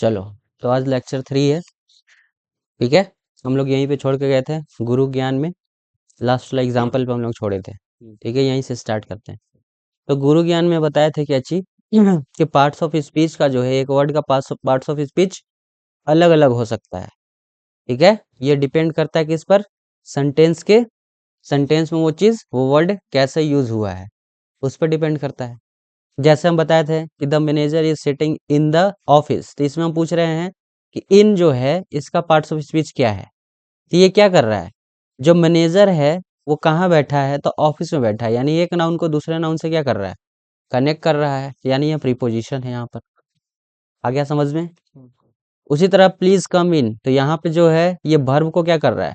चलो, तो आज लेक्चर 3 है। ठीक है, हम लोग यहीं पे छोड़ के गए थे गुरु ज्ञान में। लास्ट वाला एग्जाम्पल पे हम लोग छोड़े थे। ठीक है, यहीं से स्टार्ट करते हैं। तो गुरु ज्ञान में बताया था कि अच्छी कि पार्ट्स ऑफ स्पीच का जो है, एक वर्ड का पार्ट्स ऑफ स्पीच अलग अलग हो सकता है। ठीक है, ये डिपेंड करता है किस पर? सेंटेंस के, सेंटेंस में वो चीज, वो वर्ड कैसे यूज हुआ है, उस पर डिपेंड करता है। जैसे हम बताए थे कि the manager is sitting in the office, तो इसमें हम पूछ रहे हैं कि इन जो है इसका पार्ट्स ऑफ स्पीच क्या है। तो ये क्या कर रहा है, जो मैनेजर है वो कहाँ बैठा है, तो ऑफिस में बैठा है, यानी एक नाउन को दूसरे नाउन से क्या कर रहा है, कनेक्ट कर रहा है, यानी ये प्रीपोजिशन है यहाँ पर। आ गया समझ में? उसी तरह प्लीज कम इन, तो यहाँ पे जो है ये वर्ब को क्या कर रहा है,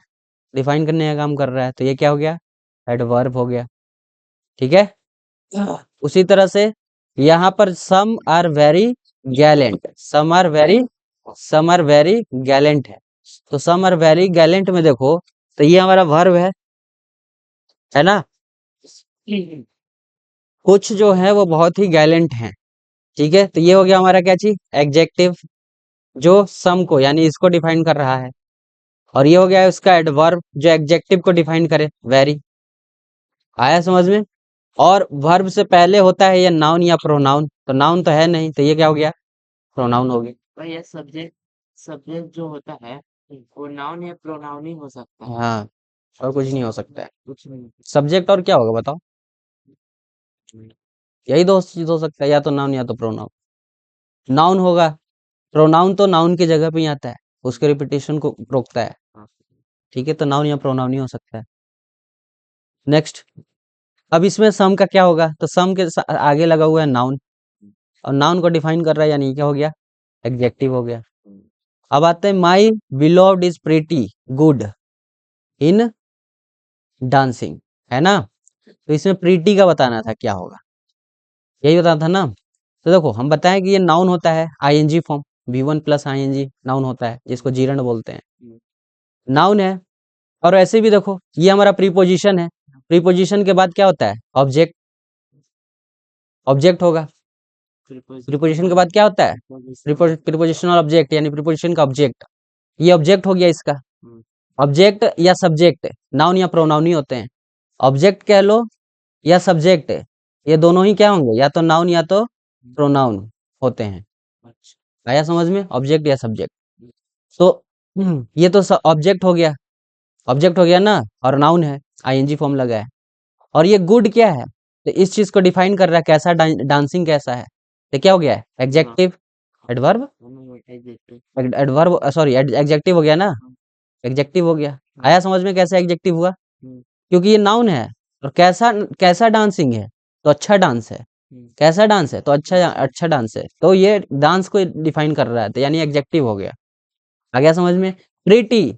डिफाइन करने का काम कर रहा है, तो ये क्या हो गया, एडवर्ब हो गया। ठीक है, उसी तरह से यहाँ पर some are very gallant, some are very gallant है। तो सम आर वेरी गैलेंट में देखो, तो ये हमारा वर्ब है ना। कुछ जो है वो बहुत ही गैलेंट हैं। ठीक है, तो ये हो गया हमारा क्या चीज, एग्जेक्टिव, जो सम को यानी इसको डिफाइन कर रहा है। और ये हो गया उसका एडवर्ब, जो एग्जेक्टिव को डिफाइन करे, वेरी। आया समझ में? और वर्ब से पहले होता है ये नाउन या प्रोनाउन, तो नाउन तो है नहीं, तो ये क्या हो गया, प्रोनाउन हो गया। भाई ये सब्जेक्ट सब्जेक्ट जो होता है वो नाउन या प्रोनाउन ही हो सकता है, हाँ, और कुछ नहीं हो सकता है। कुछ नहीं। सब्जेक्ट और क्या होगा बताओ? यही दो चीज हो सकता है, या तो नाउन या तो प्रोनाउन। नाउन होगा, प्रोनाउन तो नाउन की जगह पे ही आता है, उसके रिपीटेशन को रोकता है। हाँ, ठीक है, तो नाउन या प्रोनाउन ही हो सकता है। नेक्स्ट, अब इसमें सम का क्या होगा, तो सम के आगे लगा हुआ है नाउन, और नाउन को डिफाइन कर रहा है, यानी क्या हो गया, एडजेक्टिव हो गया। अब आते हैं, my beloved is pretty good in dancing, है ना। तो इसमें प्रीटी का बताना था क्या होगा, यही बताना था ना। तो देखो, हम बताएं कि ये नाउन होता है ING form, V1 plus ING noun होता है, जिसको जीरण बोलते हैं, नाउन है। और ऐसे भी देखो, ये हमारा प्रीपोजिशन है, प्रीपोजिशन के बाद क्या होता है, ऑब्जेक्ट, ऑब्जेक्ट होगा। प्रीपोजिशन के बाद क्या होता है, प्रीपोजिशनल ऑब्जेक्ट, यानी प्रीपोजिशन का ऑब्जेक्ट। ये ऑब्जेक्ट हो गया इसका, ऑब्जेक्ट या सब्जेक्ट, नाउन या प्रोनाउन ही होते हैं। ऑब्जेक्ट कह लो या सब्जेक्ट, ये दोनों ही क्या होंगे, या तो नाउन या तो प्रोनाउन होते हैं। आया समझ में, ऑब्जेक्ट या सब्जेक्ट। तो ये तो ऑब्जेक्ट हो गया, ऑब्जेक्ट हो गया ना, और नाउन है, आईएनजी फॉर्म लगा है। और ये गुड क्या है, तो इस चीज को डिफाइन कर रहा है, कैसा डांसिंग कैसा है, तो क्या हो गया, executive, adverb, adverb sorry adjective हो गया ना, एग्जेक्टिव हो गया। आया समझ में कैसे एग्जेक्टिव हुआ, क्योंकि ये नाउन है, और कैसा कैसा डांसिंग है, तो अच्छा डांस है, कैसा डांस है, तो अच्छा अच्छा डांस है, तो ये डांस को डिफाइन कर रहा है, तो यानी एग्जेक्टिव हो गया। आ गया समझ में? प्रीटी,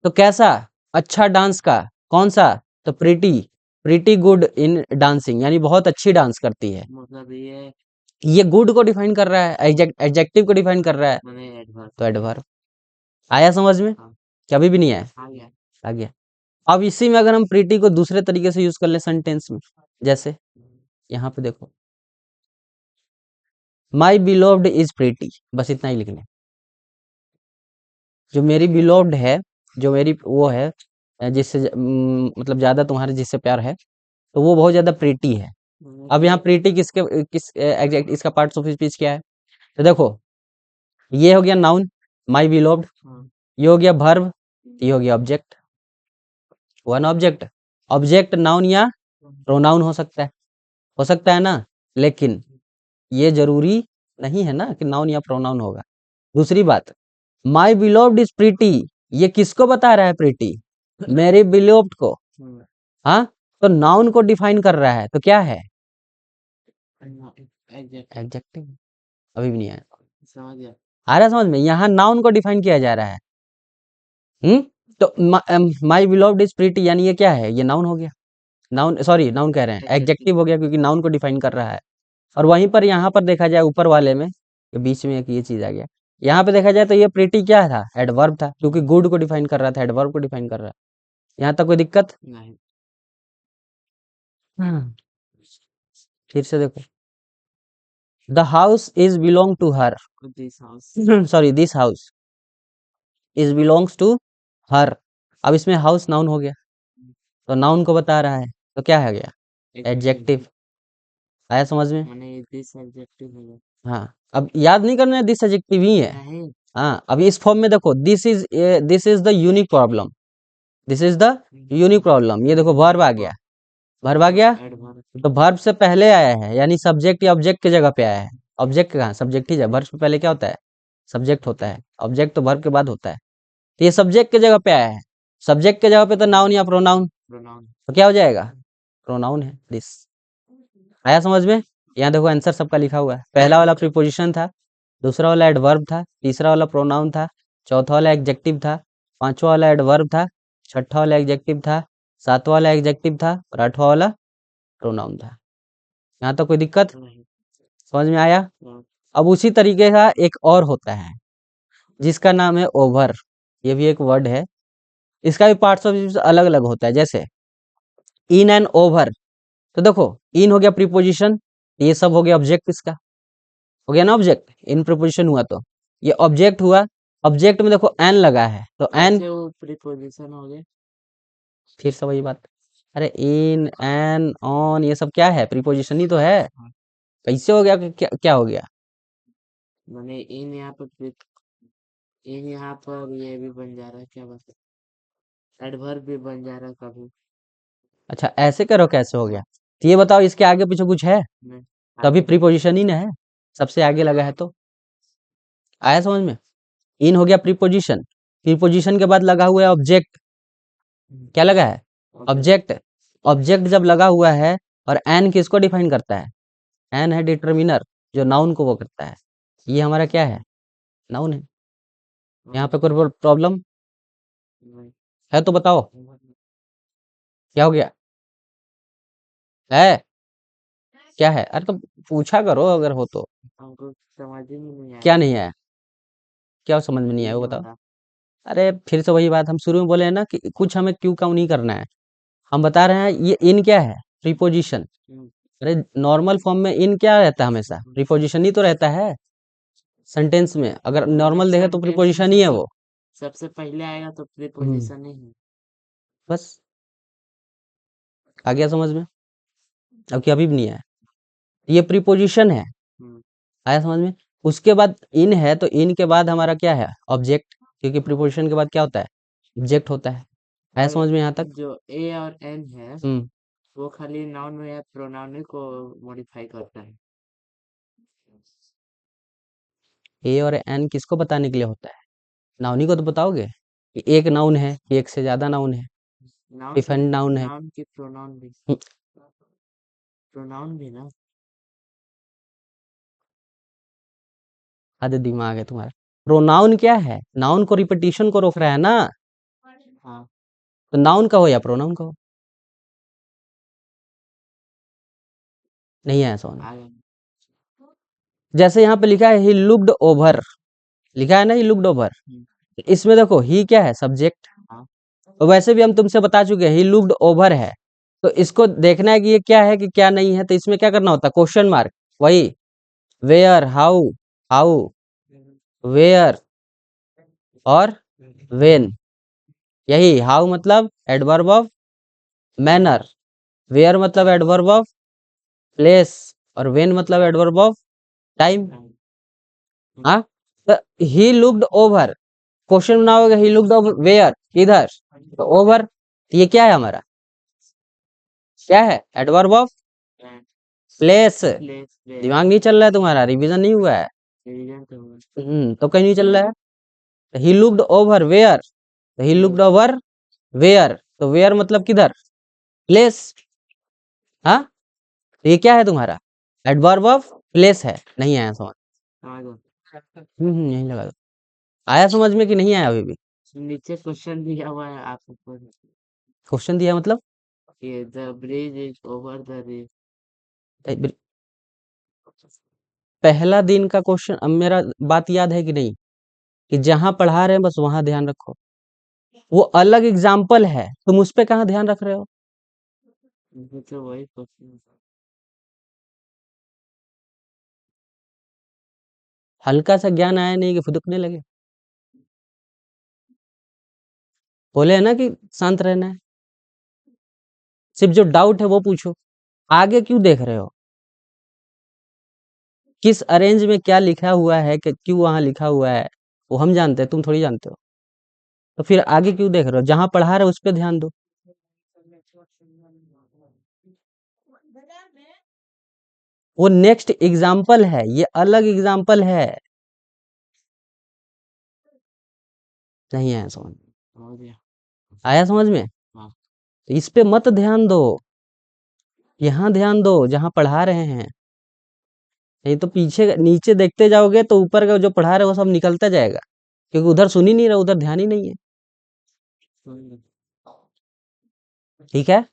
तो कैसा, अच्छा डांस का, कौन सा, तो pretty, pretty good in dancing, यानी बहुत अच्छी डांस करती है। मतलब ये गुड को डिफाइन कर रहा है, एडजेक्टिव को डिफाइन कर रहा है, मैंने एडवर्ब तो एडवर्ब। आया समझ में? हाँ, कि अभी भी नहीं आया? आ गया। आ गया। अब इसी में अगर हम प्रीटी को दूसरे तरीके से यूज कर ले सेंटेंस में, जैसे यहाँ पे देखो, माई बिलोव्ड इज प्रीटी, बस इतना ही लिख लें। जो मेरी बिलोव्ड है, जो मेरी वो है, जिससे मतलब ज्यादा तुम्हारे जिससे प्यार है, तो वो बहुत ज्यादा प्रीटी है। अब यहाँ प्रीटी किस एग्जैक्ट इसका पार्ट्स ऑफ स्पीच क्या है, तो देखो, ये हो गया नाउन, माई बिलोव्ड, ये हो गया वर्ब, ये हो गया object, one object. Object noun या प्रोनाउन हो सकता है ना, लेकिन ये जरूरी नहीं है ना कि नाउन या प्रोनाउन होगा। दूसरी बात, माई बिलोव्ड इज प्रीटी, ये किसको बता रहा है प्रीटी, मेरे बिलोव्ड को। हाँ, तो नाउन को डिफाइन कर रहा है, तो क्या है, एडजेक्टिव। अभी भी नहीं आया, समझ गया। आ रहा है समझ में, यहाँ नाउन को डिफाइन किया जा रहा है। तो माई बिलोव्ड इज प्रीटी, यानी ये क्या है, ये नाउन हो गया, नाउन सॉरी नाउन कह रहे हैं, एडजेक्टिव हो गया, क्योंकि नाउन को डिफाइन कर रहा है। और वहीं पर यहाँ पर देखा जाए ऊपर वाले में, ये बीच में एक ये चीज आ गया, यहाँ पे देखा जाए तो ये प्रीटी क्या था, एडवर्ब था, क्योंकि गुड को डिफाइन कर रहा था, एडवर्ब को डिफाइन कर रहा है। यहाँ तक कोई दिक्कत? नहीं, फिर से देखो, the house is belong to her, this house sorry this house is belongs to her. अब इसमें हाउस नाउन हो गया, तो नाउन को बता रहा है, तो क्या है गया, एडजेक्टिव। आया समझ में? माने दिस एडजेक्टिव है हाँ, अब याद नहीं करना है, दिस एडजेक्टिव ही है। नहीं हाँ, अब इस फॉर्म में देखो, this is the unique problem, this is the unique problem. ये देखो वर्ब आ गया, वर्ब आ गया, एडवर्ब तो वर्ब से पहले आया है, यानी सब्जेक्ट या ऑब्जेक्ट की जगह पे आया है। ऑब्जेक्ट कहाँ, सब्जेक्ट ही है, वर्ब से पहले क्या होता है, सब्जेक्ट होता है। ऑब्जेक्ट तो वर्ब के बाद होता है, तो ये सब्जेक्ट की जगह पे आया है। सब्जेक्ट के जगह पे तो नाउन या प्रोनाउन, प्रोनाउन तो क्या हो जाएगा, प्रोनाउन है दिस। आया समझ में? यहाँ देखो आंसर सबका लिखा हुआ है। पहला वाला प्रीपोजिशन था, दूसरा वाला एडवर्ब था, तीसरा वाला प्रोनाउन था, चौथा वाला एडजेक्टिव था, पांचवा वाला एडवर्ब था, छठा वाला एडजेक्टिव था, सातवां वाला एडजेक्टिव था, और आठवां वाला प्रोनाउन था। यहाँ तक कोई दिक्कत, नहीं समझ में आया? हाँ, अब उसी तरीके का एक और होता है, जिसका नाम है ओवर। ये भी एक वर्ड है, इसका भी पार्ट्स ऑफ स्पीच अलग अलग होता है। जैसे इन एंड ओवर, तो देखो इन हो गया प्रीपोजिशन, ये सब हो गया ऑब्जेक्ट, इसका हो गया ना ऑब्जेक्ट, इन प्रीपोजिशन हुआ तो ये ऑब्जेक्ट हुआ। ऑब्जेक्ट में देखो एन लगा है, तो एन, कैसे वो प्रीपोजिशन हो गए फिर से वही बात, अरे इन एन ऑन ये सब क्या है, प्रीपोजिशन ही तो है। हाँ, कैसे हो गया कि क्या हो गया? माने इन यहाँ पर इन यहाँ पर ये भी बन जा रहा है क्या बात है एडवर्ब भी बन जा रहा है कभी अच्छा ऐसे करो, कैसे हो गया, तो ये बताओ, इसके आगे पीछे कुछ है, नहीं तभी आगे प्रीपोजिशन ही ना है, सबसे आगे लगा है तो। आया समझ में? इन हो गया प्रीपोजिशन, प्रीपोजिशन के बाद लगा हुआ है ऑब्जेक्ट, क्या लगा है, ऑब्जेक्ट। ऑब्जेक्ट जब लगा हुआ है, और एन किसको डिफाइन करता है, एन है डिटर्मिनर, जो नाउन को वो करता है। ये हमारा क्या है, नाउन है। यहाँ पे कोई प्रॉब्लम है तो बताओ, क्या हो गया, है क्या है, अरे तो पूछा करो अगर हो तो। हमको समझ ही में नहीं क्या आया नहीं आया, क्या समझ में नहीं ये आया वो नहीं बताओ। बता अरे फिर से वही बात, हम शुरू में बोले हैं ना कि कुछ हमें क्यों काउंट नहीं करना है। हम बता रहे हैं ये इन क्या है, प्रीपोजिशन। हम्म, अरे नॉर्मल फॉर्म में इन क्या रहता है, हमेशा प्रीपोजिशन ही तो रहता है। सेंटेंस में अगर माने नॉर्मल देखे तो सेंटेंस में प्रीपोजिशन ही है वो। सबसे पहले आएगा तो हम्म, प्रीपोजिशन ही है बस आ गया समझ में, अब कि अभी भी नहीं आया, ये प्रीपोजिशन है। हम्म, आया समझ में? उसके बाद इन है, तो इन के बाद हमारा क्या है, ऑब्जेक्ट, क्योंकि प्रीपोजिशन के बाद क्या होता है, ऑब्जेक्ट होता है। आया और समझ में यहाँ तक? जो ए और एन है हम्म, वो खाली नाउन या प्रोनाउन को मॉडिफाई करता है ए और एन किसको बताने के लिए होता है, नाउन ही को तो बताओगे, कि एक नाउन है कि एक से ज्यादा नाउन है, डिफरेंट नाउन है। नाउन की हम्म, प्रोनाउन भी ना आधे दिमाग है तुम्हारा। प्रोनाउन क्या है, नाउन को रिपीटिशन को रोक रहा है ना, हाँ तो नाउन का हो या प्रोनाउन का हो। नहीं आया समझ में? आगे जैसे यहाँ पे लिखा है ही लुक्ड ओवर, लिखा है ना ही लुक्ड ओवर, हम्म, इसमें देखो ही क्या है, सब्जेक्ट। हाँ तो वैसे भी हम तुमसे बता चुके हैं ही लुक्ड ओवर है, तो इसको देखना है कि ये क्या है कि क्या नहीं है, तो इसमें क्या करना होता है, क्वेश्चन मार्क। वही वेयर, हाउ, हाउ, वेयर और वेन। यही हाउ मतलब एडवर्ब ऑफ मैनर, वेयर मतलब एडवर्ब ऑफ प्लेस, और वेन मतलब एडवर्ब ऑफ टाइम। हाँ, तो ही लुक्ड ओवर, क्वेश्चन बनाओगे ही लुक्ड ओवर वेयर, किधर, तो ओवर, तो ये क्या है हमारा, क्या है, adverb of place. Place place दिमाग नहीं चल रहा है तुम्हारा, रिवीजन नहीं हुआ है। डिवीजन तो हुआ तो कहीं नहीं चल रहा है। ही लुक्ड ओवर वेयर, तो ही लुक्ड ओवर वेयर, तो वेयर मतलब किधर, प्लेस। हाँ, तो ये क्या है तुम्हारा, एडवर्ब ऑफ प्लेस है। नहीं आया समझ? समझ गए यही लगा दो। आया समझ में कि नहीं आया अभी भी? नीचे क्वेश्चन दिया हुआ है आप ऊपर क्वेश्चन दिया मतलब, ये the bridge is over the river पहला दिन का क्वेश्चन, अब मेरा बात याद है कि नहीं, कि जहां पढ़ा रहे हैं बस वहां ध्यान रखो, वो अलग एग्जाम्पल है, तुम उस पे कहाँ ध्यान रख रहे हो। तो वही क्वेश्चन हल्का सा ज्ञान आया नहीं कि फुदकने लगे? बोले है ना कि शांत रहना है, सिर्फ जो डाउट है वो पूछो। आगे क्यों देख रहे हो? किस अरेंज में क्या लिखा हुआ है कि क्यों वहां लिखा हुआ है, वो हम जानते हैं, तुम थोड़ी जानते हो। तो फिर आगे क्यों देख रहे हो? जहां पढ़ा रहे हो उस पर ध्यान दो। वो नेक्स्ट एग्जाम्पल है, ये अलग एग्जाम्पल है। नहीं आया समझ में? हो गया। आया समझ में? हाँ। तो इस पे मत ध्यान दो, यहाँ ध्यान दो जहाँ पढ़ा रहे हैं। नहीं तो पीछे नीचे देखते जाओगे तो ऊपर का जो पढ़ा रहे हो वो सब निकलता जाएगा, क्योंकि उधर सुन ही नहीं रहा, उधर ध्यान ही नहीं है। हम्म, ठीक है,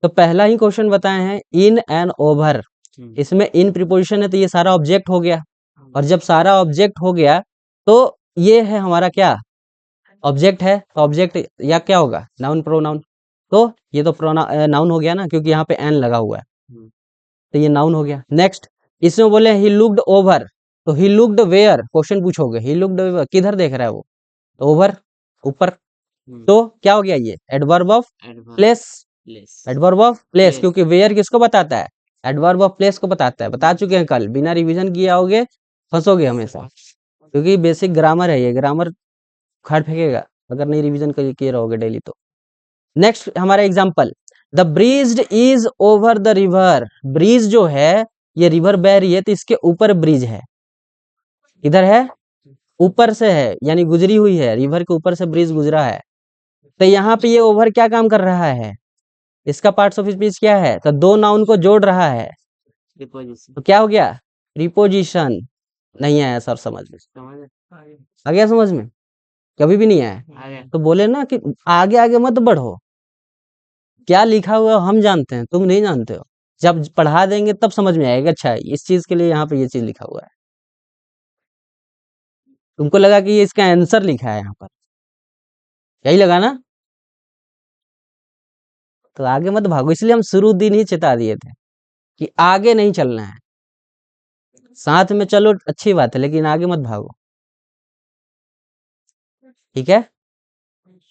तो पहला ही क्वेश्चन बताए हैं इन एंड ओवर। इसमें इन प्रीपोजिशन है तो ये सारा ऑब्जेक्ट हो गया, और जब सारा ऑब्जेक्ट हो गया तो ये है हमारा क्या? ऑब्जेक्ट है। ऑब्जेक्ट या क्या होगा? Noun pronoun. तो ये तो नाउन हो गया ना, क्योंकि यहाँ पे एन लगा हुआ है, तो ये नाउन हो गया। नेक्स्ट इसमें बोले ही लुक्ड ओवर, तो ही लुक्ड वेयर, क्वेश्चन पूछोगे ही लुक्ड वेयर, किधर देख रहा है वो? तो ओवर, ऊपर। तो क्या हो गया? ये adverb of place. Adverb of place, क्योंकि वेयर किसको बताता है? एडवर्ब ऑफ प्लेस को बताता है। बता चुके हैं कल, बिना रिवीजन किए आओगे फंसोगे हमेशा, क्योंकि बेसिक ग्रामर है ये, ग्रामर खाड़ फेंकेगा अगर नहीं रिवीजन किए रहोगे डेली तो। नेक्स्ट हमारा example, the bridge is over the river. Bridge जो है ये रिवर बह रही है तो इसके ऊपर ब्रिज है। इधर है, ऊपर से है, यानी गुजरी हुई है, रिवर के ऊपर से ब्रिज गुजरा है। तो यहाँ पे ये ओवर क्या काम कर रहा है? इसका पार्ट्स ऑफ स्पीच क्या है? तो दो नाउन को जोड़ रहा है, तो क्या हो गया? प्रीपोजिशन। नहीं आया सर समझ में? आ गया समझ में? कभी भी नहीं आया तो बोले ना कि आगे आगे मत बढ़ो, क्या लिखा हुआ है हम जानते हैं, तुम नहीं जानते हो। जब पढ़ा देंगे तब समझ में आएगा, अच्छा इस चीज के लिए यहाँ पे ये चीज लिखा हुआ है। तुमको लगा कि ये इसका आंसर लिखा है यहाँ पर, यही लगा ना? तो आगे मत भागो, इसलिए हम शुरू दिन ही चेता दिए थे कि आगे नहीं चलना है। साथ में चलो अच्छी बात है, लेकिन आगे मत भागो, ठीक है?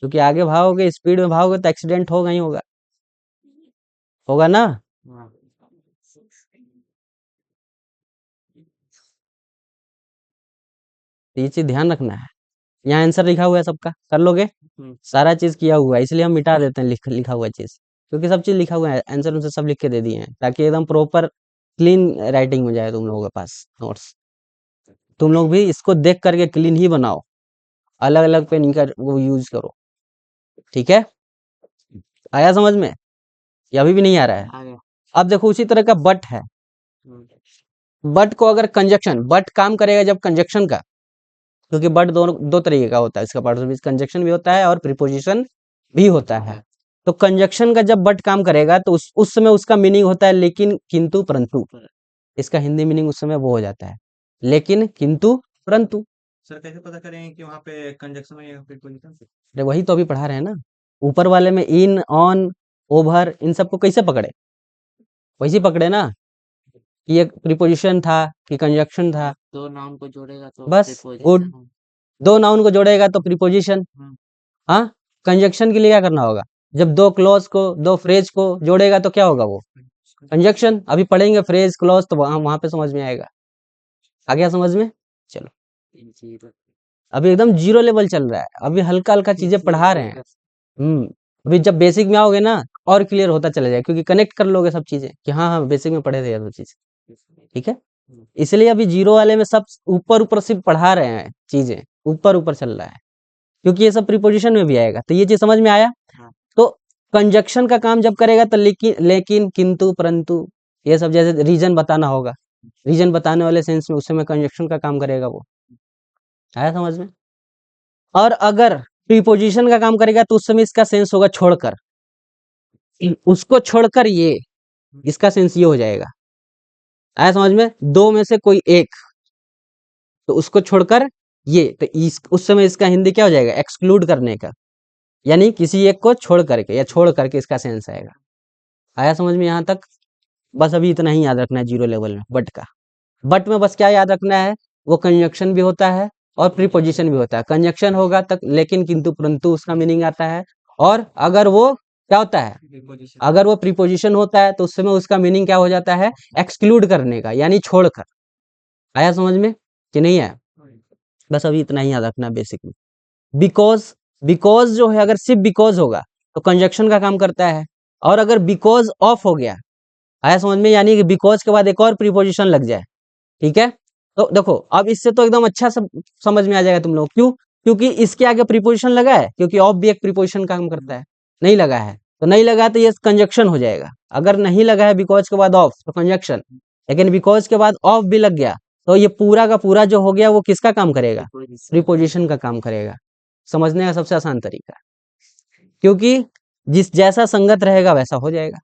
क्योंकि आगे भागोगे, स्पीड में भागोगे तो एक्सीडेंट होगा ही होगा, होगा ना? तो ये चीज ध्यान रखना है। यहाँ आंसर लिखा हुआ है सबका, कर लोगे? सारा चीज किया हुआ है, इसलिए हम मिटा देते हैं लिखा हुआ चीज, क्योंकि सब चीज लिखा हुआ है, आंसर उनसे सब लिख के दे दिए हैं, ताकि एकदम प्रॉपर क्लीन राइटिंग में जाए तुम लोगों के पास नोट्स। तुम लोग भी इसको देख करके क्लीन ही बनाओ, अलग अलग पेन का वो यूज करो, ठीक है? आया समझ में? या अभी भी नहीं आ रहा है? अब देखो उसी तरह का बट है। बट को अगर कंजक्शन, बट काम करेगा जब कंजक्शन का, क्योंकि बट दो तरीके का होता है, इसका पार्ट ऑफ कंजक्शन भी होता है और प्रीपोजिशन भी होता है। तो कंजक्शन का जब बट काम करेगा तो उस समय उसका मीनिंग होता है लेकिन, किंतु, परंतु। इसका हिंदी मीनिंग उस समय वो हो जाता है, लेकिन, किंतु, परंतु। सर कैसे पता करें कि वहाँ पे कंजक्शन है या प्रीपोजिशन? अरे वही तो अभी पढ़ा रहे हैं ना, ऊपर वाले में इन, ऑन, ओवर, इन सबको कैसे पकड़े? वैसे पकड़े ना, कि एक प्रीपोजिशन था कि कंजक्शन था। दो नाउन को जोड़ेगा तो बस, गुड। दो नाउन को जोड़ेगा तो प्रीपोजिशन। हाँ, कंजक्शन के लिए क्या करना होगा? जब दो क्लॉज को, दो फ्रेज को जोड़ेगा तो क्या होगा? वो कंजक्शन। अभी पढ़ेंगे फ्रेज क्लॉज तो वहां पे समझ में आएगा। आ गया समझ में? चलो, अभी एकदम जीरो लेवल चल रहा है, अभी हल्का हल्का चीजें पढ़ा रहे हैं। अभी जब बेसिक में आओगे ना और क्लियर होता चला जाएगा, क्योंकि कनेक्ट कर लोगे सब चीजें कि हाँ हाँ बेसिक में पढ़े थे ये दो चीज, ठीक है? इसलिए अभी जीरो वाले में सब ऊपर ऊपर सिर्फ पढ़ा रहे हैं, चीजें ऊपर ऊपर चल रहा है, क्योंकि ये सब प्रीपोजिशन में भी आएगा। तो ये चीज समझ में आया? तो कंजक्शन का काम जब करेगा तो लेकिन, किंतु, परंतु, ये सब जैसे रीजन बताना होगा, रीजन बताने वाले सेंस में उस समय कंजक्शन का काम करेगा वो। आया समझ में? और अगर प्रीपोजिशन का काम करेगा तो उस समय इसका सेंस होगा छोड़कर, उसको छोड़कर ये, इसका सेंस ये हो जाएगा। आया समझ में? दो में से कोई एक, तो उसको छोड़कर ये, तो उस समय इसका हिंदी क्या हो जाएगा? एक्सक्लूड करने का, यानी किसी एक को छोड़ करके या छोड़ करके इसका सेंस आएगा। आया समझ में यहाँ तक? बस अभी इतना ही याद रखना है जीरो लेवल में बट का। बट में बस क्या याद रखना है? वो कंजक्शन भी होता है और प्रीपोजिशन भी होता है। कंजक्शन होगा तक लेकिन किंतु परंतु उसका मीनिंग आता है, और अगर वो क्या होता है, प्रीपोजिशन। अगर वो प्रीपोजिशन होता है तो उस समय उसका मीनिंग क्या हो जाता है, एक्सक्लूड करने का, यानी छोड़कर। आया समझ में कि नहीं आया? बस अभी इतना ही याद रखना बेसिक में। बिकॉज, बिकॉज जो है अगर सिर्फ बिकॉज होगा तो कंजक्शन का काम करता है, और अगर बिकॉज ऑफ हो गया, आया समझ में, यानी कि बिकॉज के बाद एक और प्रीपोजिशन लग जाए, ठीक है, तो देखो अब इससे तो एकदम अच्छा सब समझ में आ जाएगा तुम लोग। क्यों? क्योंकि इसके आगे प्रीपोजिशन लगा है, क्योंकि ऑफ भी एक प्रीपोजिशन काम करता है। नहीं लगा है तो नहीं लगा तो ये कंजक्शन हो जाएगा। अगर नहीं लगा है बिकॉज के बाद ऑफ तो कंजक्शन, लेकिन बिकॉज के बाद ऑफ भी लग गया तो ये पूरा का पूरा जो हो गया वो किसका काम करेगा, प्रीपोजिशन का काम करेगा। समझने का सबसे आसान तरीका, क्योंकि जिस जैसा संगत रहेगा वैसा हो जाएगा।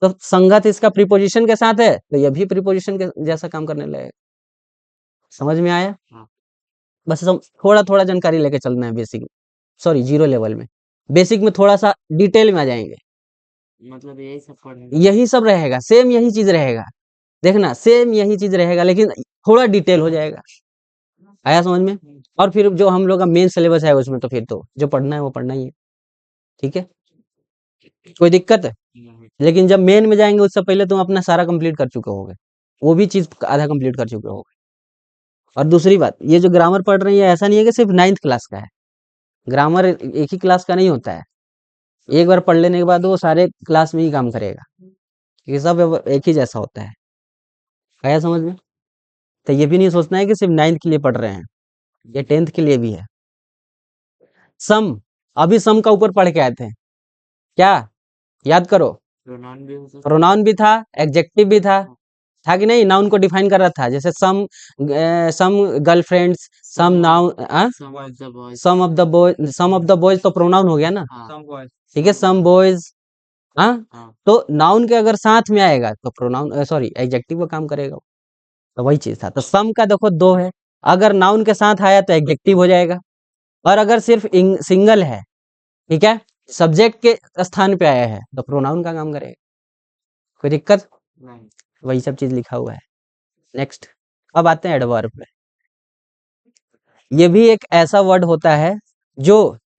तो संगत इसका प्रीपोजिशन के साथ है तो ये भी प्रीपोजिशन के जैसा काम करने लगेगा। समझ में आया? बस हम थोड़ा थोड़ा जानकारी लेके चलना है बेसिक, सॉरी जीरो लेवल में। बेसिक में थोड़ा सा डिटेल में आ जाएंगे। मतलब यही सब पढ़ेंगे। यही सब रहेगा, सेम यही चीज रहेगा, देखना सेम यही चीज रहेगा, लेकिन थोड़ा डिटेल हो जाएगा। आया समझ में? और फिर जो हम लोग का मेन सिलेबस है उसमें तो फिर तो जो पढ़ना है वो पढ़ना ही है, ठीक है, कोई दिक्कत है? लेकिन जब मेन में जाएंगे उससे पहले तुम अपना सारा कंप्लीट कर चुके होगे, वो भी चीज आधा कंप्लीट कर चुके होगे। और दूसरी बात, ये जो ग्रामर पढ़ रही है ऐसा नहीं है कि सिर्फ 9th क्लास का है, ग्रामर एक ही क्लास का नहीं होता है। एक बार पढ़ लेने के बाद वो सारे क्लास में ही काम करेगा, ये सब एक ही जैसा होता है। आया समझ में? तो ये भी नहीं सोचना है कि सिर्फ 9th के लिए पढ़ रहे हैं, ये 10th के लिए भी है। सम, अभी सम का ऊपर पढ़ के आए थे, क्या याद करो? प्रोनाउन भी हो सकता प्रोनाउन भी था, एडजेक्टिव भी था कि नहीं? नाउन को डिफाइन कर रहा था, जैसे some girlfriends, some noun, some of the boys. Some of the boys तो प्रोनाउन हो गया ना, हाँ सम बॉयज। ठीक है, सम बॉयज, हाँ, हाँ तो नाउन के अगर साथ में आएगा तो प्रोनाउन, सॉरी एडजेक्टिव का काम करेगा। तो वही चीज था। तो सम का देखो दो है, अगर नाउन के साथ आया तो एडजेक्टिव हो जाएगा, और अगर सिर्फ सिंगल है, ठीक है, सब्जेक्ट के स्थान पे आया है तो प्रोनाउन का काम करेगा। कोई दिक्कत? नहीं। वही सब चीज लिखा हुआ है। नेक्स्ट, अब आते हैं एडवर्ब पे। ये भी एक ऐसा वर्ड होता है जो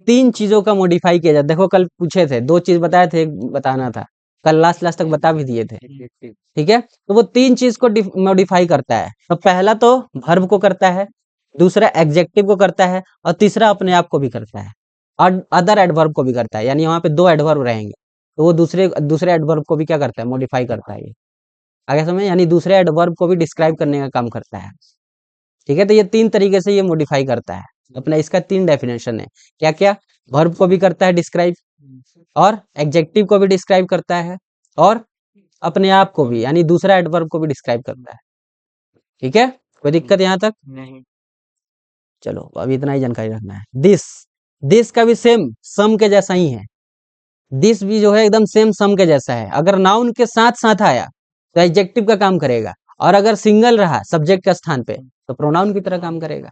3 चीजों का मॉडिफाई किया जाता है। देखो कल पूछे थे, 2 चीज बताए थे, एक बताना था, कल लास्ट तक बता भी दिए थे, एडजेक्टिव। ठीक है, तो वो 3 चीज को मॉडिफाई करता है। तो पहला तो वर्ब को करता है, दूसरा एडजेक्टिव को करता है, और तीसरा अपने आप को भी करता है, और अदर एडवर्ब को भी करता है। यानी वहां पे 2 एडवर्ब रहेंगे तो वो दूसरे दूसरे एडवर्ब को भी क्या करता है, मॉडिफाई करता है। ये आगे समझ, यानी दूसरे एडवर्ब को भी डिस्क्राइब करने का काम करता है, ठीक है। तो ये 3 तरीके से ये मॉडिफाई करता है अपना, इसका 3 डेफिनेशन है। क्या क्या? वर्ब को भी करता है डिस्क्राइब, और एडजेक्टिव को भी डिस्क्राइब करता है, और अपने आप को भी, यानी दूसरा एडवर्ब को भी डिस्क्राइब करता है, ठीक है। कोई दिक्कत यहाँ तक? नहीं। चलो अभी इतना ही जानकारी रखना है। दिस का भी सेम सम के जैसा ही है, दिस भी जो है एकदम सेम सम के जैसा है। अगर नाउन के साथ साथ आया तो एडजेक्टिव का काम करेगा, और अगर सिंगल रहा सब्जेक्ट के स्थान पे तो प्रोनाउन की तरह काम करेगा।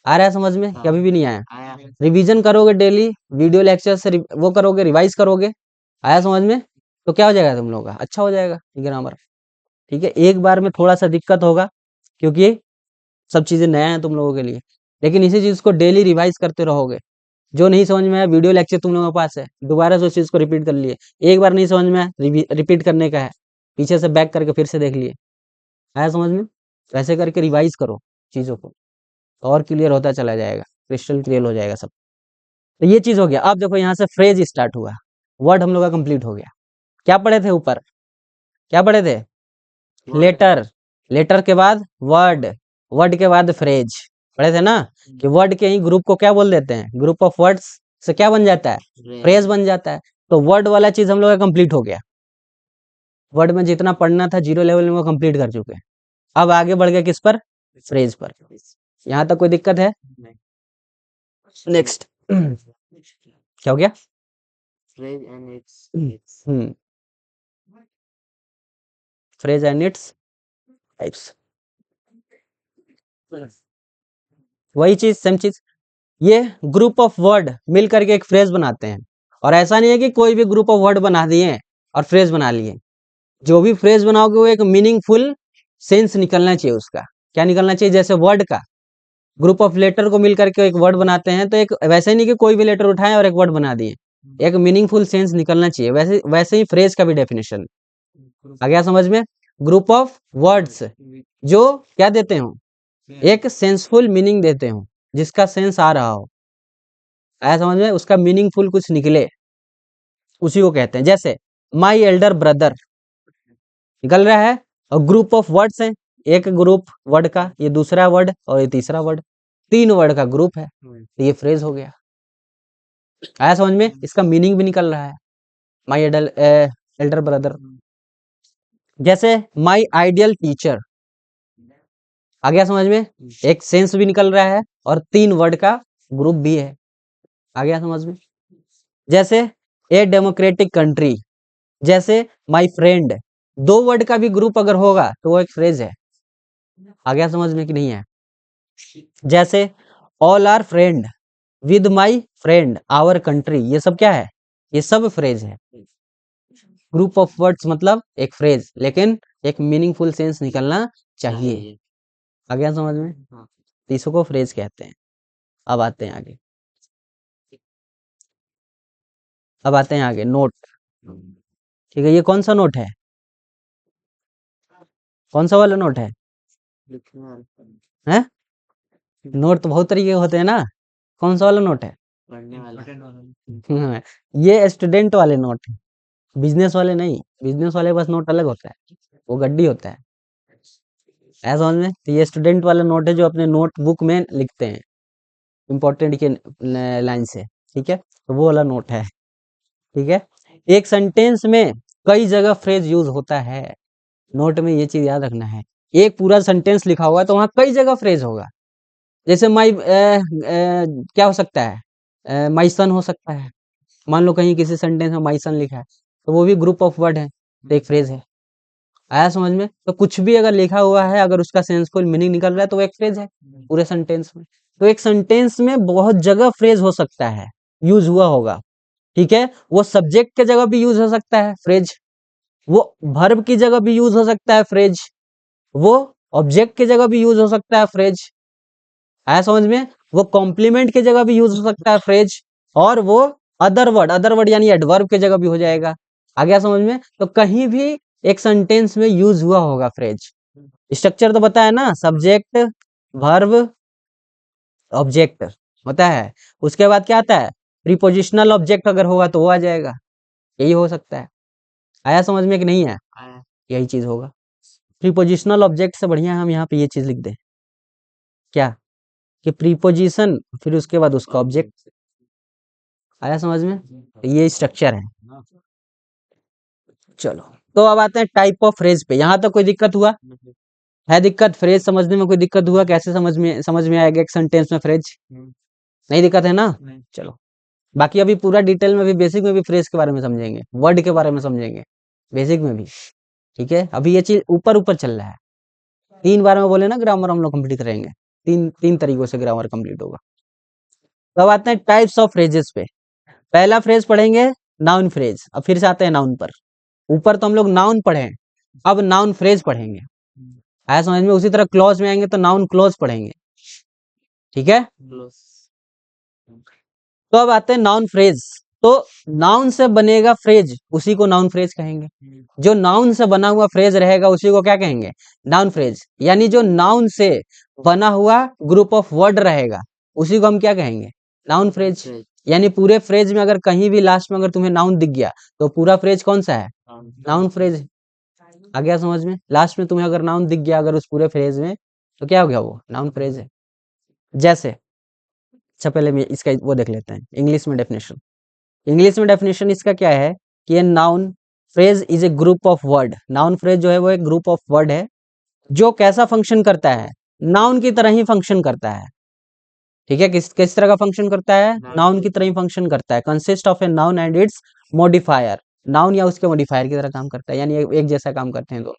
आ रहा है समझ में कि अभी भी नहीं आया? आया। रिवीजन करोगे डेली, वीडियो लेक्चर से वो करोगे, रिवाइज करोगे, आया समझ में, तो क्या हो जाएगा तुम लोगों का, अच्छा हो जाएगा ग्रामर, ठीक है। एक बार में थोड़ा सा दिक्कत होगा क्योंकि सब चीजें नया है तुम लोगों के लिए, लेकिन इसी चीज को डेली रिवाइज करते रहोगे। जो नहीं समझ में आया, वीडियो लेक्चर तुम लोगों के पास है, दोबारा से उस चीज को रिपीट कर लिए। एक बार नहीं समझ में आया, रिपीट करने का है, पीछे से बैक करके फिर से देख लिए, आया समझ में। ऐसे करके रिवाइज करो चीजों को, तो और क्लियर होता चला जाएगा, क्रिस्टल क्लियर हो जाएगा सब। तो ये चीज हो गया। अब देखो यहाँ से फ्रेज स्टार्ट हुआ, वर्ड हम लोग का कंप्लीट हो गया। क्या पढ़े थे ऊपर, क्या पढ़े थे? लेटर, लेटर के बाद वर्ड, वर्ड के बाद फ्रेज, पढ़े थे ना, कि वर्ड के ही ग्रुप को क्या बोल देते हैं, ग्रुप ऑफ वर्ड्स से क्या बन जाता है, फ्रेज बन जाता है। तो वर्ड वाला चीज हम लोग का कंप्लीट हो गया, वर्ड में जितना पढ़ना था जीरो लेवल में वो कंप्लीट कर चुके हैं। अब आगे बढ़ गया किस पर, फ्रेज पर। यहाँ तक कोई दिक्कत है? नेक्स्ट क्या हो गया? Phrase and it's phrase and its types, वही चीज सेम चीज। ये ग्रुप ऑफ वर्ड मिल करके एक फ्रेज बनाते हैं, और ऐसा नहीं है कि कोई भी ग्रुप ऑफ वर्ड बना दिए और फ्रेज बना लिए। जो भी फ्रेज बनाओगे वो एक मीनिंगफुल सेंस निकलना चाहिए उसका, क्या निकलना चाहिए, जैसे वर्ड का ग्रुप ऑफ लेटर को मिल करके एक वर्ड बनाते हैं, तो एक वैसे नहीं कि कोई भी लेटर उठाएं और एक वर्ड बना दिए, एक मीनिंगफुल सेंस निकलना चाहिए। वैसे वैसे ही फ्रेज का भी डेफिनेशन आ गया समझ में। ग्रुप ऑफ वर्ड्स जो क्या देते हो, एक सेंसफुल मीनिंग देते हो, जिसका सेंस आ रहा हो, आया समझ में, उसका मीनिंगफुल कुछ निकले, उसी को कहते हैं। जैसे माई एल्डर ब्रदर निकल रहा है, और ग्रुप ऑफ वर्ड्स है, एक ग्रुप वर्ड का, ये दूसरा वर्ड और ये तीसरा वर्ड, 3 वर्ड का ग्रुप है, तो ये फ्रेज हो गया। आया समझ में, इसका मीनिंग भी निकल रहा है, माई एल्डर ब्रदर। जैसे माई आइडियल टीचर, आ गया समझ में, एक सेंस भी निकल रहा है और 3 वर्ड का ग्रुप भी है, आ गया समझ में। जैसे ए डेमोक्रेटिक कंट्री, जैसे माई फ्रेंड, 2 वर्ड का भी ग्रुप अगर होगा तो वो एक फ्रेज है, आ गया समझ में कि नहीं है। जैसे all are friend, with my friend, our country, ये सब क्या है, ये सब फ्रेज है। ग्रुप ऑफ वर्ड्स मतलब एक फ्रेज, लेकिन एक मीनिंगफुल सेंस निकलना चाहिए, आ गया समझ में, तो इसको फ्रेज कहते हैं। अब आते हैं आगे, नोट। ठीक है, ये कौन सा नोट है, कौन सा वाला नोट है, हैं? नोट तो बहुत तरीके के होते हैं ना, कौन सा वाला नोट है? पढ़ने वाला Important वाला। हाँ, ये स्टूडेंट वाले नोट हैं, बिजनेस वाले नहीं। बिजनेस वाले बस नोट अलग होता है, वो गड्डी होता है, ऐसा समझ में। तो ये स्टूडेंट वाला नोट है जो अपने नोटबुक में लिखते हैं इंपॉर्टेंट के लाइन से, ठीक है, तो वो वाला नोट है, ठीक है। एक सेंटेंस में कई जगह फ्रेज यूज होता है, नोट में ये चीज याद रखना है। एक पूरा सेंटेंस लिखा हुआ है तो वहां कई जगह फ्रेज होगा। जैसे माई क्या हो सकता है, माई सन हो सकता है, मान लो कहीं किसी सेंटेंस में माई सन लिखा है, तो वो भी ग्रुप ऑफ वर्ड है, तो एक फ्रेज है, आया समझ में। तो कुछ भी अगर लिखा हुआ है, अगर उसका सेंसफुल मीनिंग निकल रहा है तो वो एक फ्रेज है पूरे सेंटेंस में। तो एक सेंटेंस में बहुत जगह फ्रेज हो सकता है, यूज हुआ होगा, ठीक है। वो सब्जेक्ट के जगह भी यूज हो सकता है फ्रेज, वो वर्ब की जगह भी यूज हो सकता है फ्रेज, वो ऑब्जेक्ट की जगह भी यूज हो सकता है फ्रेज, आया समझ में। वो कॉम्प्लीमेंट की जगह भी यूज हो सकता है फ्रेज, और वो अदर वर्ड यानी एडवर्ब की जगह भी हो जाएगा, आ गया समझ में। तो कहीं भी एक सेंटेंस में यूज हुआ होगा फ्रेज। स्ट्रक्चर तो बताया ना, सब्जेक्ट वर्ब ऑब्जेक्ट होता है, उसके बाद क्या आता है, प्रीपोजिशनल ऑब्जेक्ट अगर होगा तो वो आ जाएगा, यही हो सकता है, आया समझ में कि नहीं है, आया। यही चीज होगा। प्रीपोजिशनल ऑब्जेक्ट से बढ़िया हम यहाँ पे ये चीज लिख दें, क्या, कि प्रीपोजिशन फिर उसके बाद उसका ऑब्जेक्ट, आया समझ में, तो ये स्ट्रक्चर है। चलो, तो अब आते हैं टाइप ऑफ फ्रेज पे। यहाँ तक कोई दिक्कत हुआ है, दिक्कत फ्रेज समझने में कोई दिक्कत हुआ, कैसे समझ में आएगा एक सेंटेंस में फ्रेज, नहीं दिक्कत है ना। नहीं। चलो, बाकी अभी पूरा डिटेल में भी, बेसिक में भी फ्रेज के बारे में समझेंगे, वर्ड के बारे में समझेंगे, बेसिक में भी, ठीक है। अभी ये चीज ऊपर ऊपर चल रहा है, 3 बार में बोले ना ग्रामर हम लोग कंप्लीट करेंगे, तीन तरीकों से ग्रामर कंप्लीट होगा। तब आते हैं टाइप्स ऑफ फ्रेजेस पे। पहला फ्रेज पढ़ेंगे नाउन फ्रेज, अब फिर से आते हैं नाउन पर। ऊपर तो हम लोग नाउन पढ़े, अब नाउन फ्रेज पढ़ेंगे, आया समझ में। उसी तरह क्लॉज में आएंगे तो नाउन क्लॉज पढ़ेंगे, ठीक है। क्लोज। तो अब आते हैं नाउन फ्रेज। तो नाउन से बनेगा फ्रेज, उसी को नाउन फ्रेज कहेंगे। जो नाउन से बना हुआ फ्रेज रहेगा उसी को क्या कहेंगे, नाउन फ्रेज। यानी जो नाउन से बना हुआ ग्रुप ऑफ वर्ड रहेगा उसी को हम क्या कहेंगे, नाउन फ्रेज। यानी पूरे फ्रेज में अगर कहीं भी लास्ट में अगर तुम्हें नाउन दिख गया तो पूरा फ्रेज कौन सा है, नाउन फ्रेज, आ गया समझ में। लास्ट में तुम्हें अगर नाउन दिख गया अगर उस पूरे फ्रेज में, तो क्या हो गया, वो नाउन फ्रेज है। जैसे, अच्छा पहले मैं इसका वो देख लेते हैं इंग्लिश में डेफिनेशन। इंग्लिश में डेफिनेशन इसका क्या है कि noun phrase is a group of word. Noun phrase जो है वो एक ग्रुप ऑफ वर्ड है जो कैसा फंक्शन करता है, नाउन की तरह ही फंक्शन करता है, ठीक है। किस तरह का फंक्शन करता है, नाउन की तरह ही फंक्शन करता है। Consist of a noun and it's modifier, noun या उसके मॉडिफायर की तरह काम करता है, यानी एक जैसा काम करते हैं दोनों,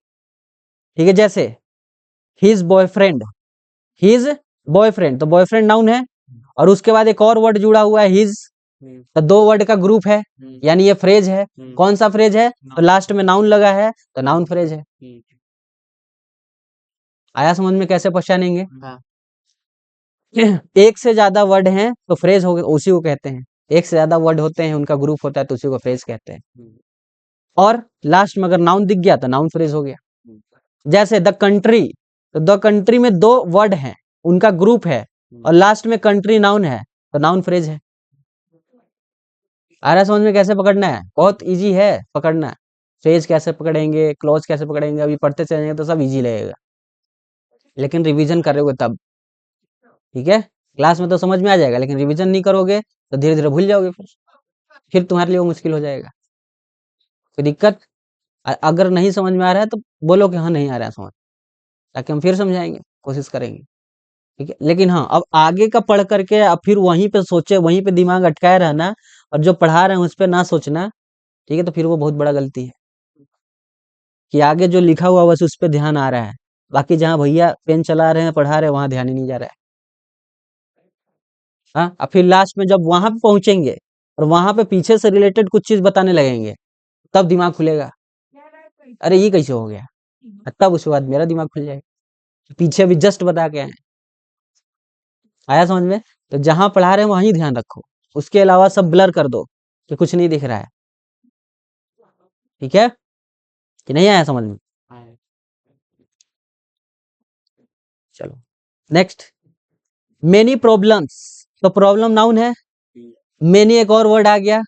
ठीक है। जैसे हिज बॉयफ्रेंड, हिज बॉयफ्रेंड, तो बॉयफ्रेंड नाउन है और उसके बाद एक और वर्ड जुड़ा हुआ है हिज, तो 2 वर्ड का ग्रुप है, यानी ये फ्रेज है। कौन सा फ्रेज है, तो लास्ट में नाउन लगा है तो नाउन फ्रेज है, आया समझ में कैसे पहचानेंगे? हाँ एक से ज्यादा वर्ड हैं तो फ्रेज हो गए, उसी को कहते हैं। एक से ज्यादा वर्ड होते हैं, उनका ग्रुप होता है, तो उसी को फ्रेज कहते हैं। और लास्ट में अगर नाउन दिख गया तो नाउन फ्रेज हो गया। जैसे द कंट्री, तो द कंट्री में दो वर्ड हैं, उनका ग्रुप है, और लास्ट में कंट्री नाउन है, तो नाउन फ्रेज है। आ रहा है समझ में कैसे पकड़ना है? बहुत इजी है पकड़ना। फ्रेज कैसे पकड़ेंगे, क्लॉज कैसे पकड़ेंगे, अभी पढ़ते चलेंगे तो सब इजी लगेगा, लेकिन रिवीजन करोगे तब। ठीक है, क्लास में तो समझ में आ जाएगा, लेकिन रिवीजन नहीं करोगे तो धीरे धीरे भूल जाओगे, फिर तुम्हारे लिए वो मुश्किल हो जाएगा। कोई दिक्कत? अगर नहीं समझ में आ रहा है तो बोलो कि हाँ नहीं आ रहा है समझ, ताकि हम फिर समझाएंगे, कोशिश करेंगे। ठीक है, लेकिन हाँ अब आगे का पढ़ करके अब फिर वहीं पे सोचे, वहीं पे दिमाग अटकाए रहना, और जो पढ़ा रहे हैं उस पर ना सोचना, ठीक है, तो फिर वो बहुत बड़ा गलती है। कि आगे जो लिखा हुआ बस उस पर ध्यान आ रहा है, बाकी जहाँ भैया पेन चला रहे हैं पढ़ा रहे हैं वहां ध्यान ही नहीं जा रहा है। हाँ, और फिर लास्ट में जब वहां पे पहुंचेंगे और वहां पे पीछे से रिलेटेड कुछ चीज बताने लगेंगे, तब दिमाग खुलेगा, अरे ये कैसे हो गया, तब उसके बाद मेरा दिमाग खुल जाएगा, पीछे अभी जस्ट बता के आए। आया समझ में? तो जहां पढ़ा रहे हैं वहीं ध्यान रखो, उसके अलावा सब ब्लर कर दो कि कुछ नहीं दिख रहा है। ठीक है कि नहीं आया समझ में? आया। चलो नेक्स्ट, मेनी प्रॉब्लम्स, तो प्रॉब्लम नाउन है, मेनी एक और वर्ड आ गया।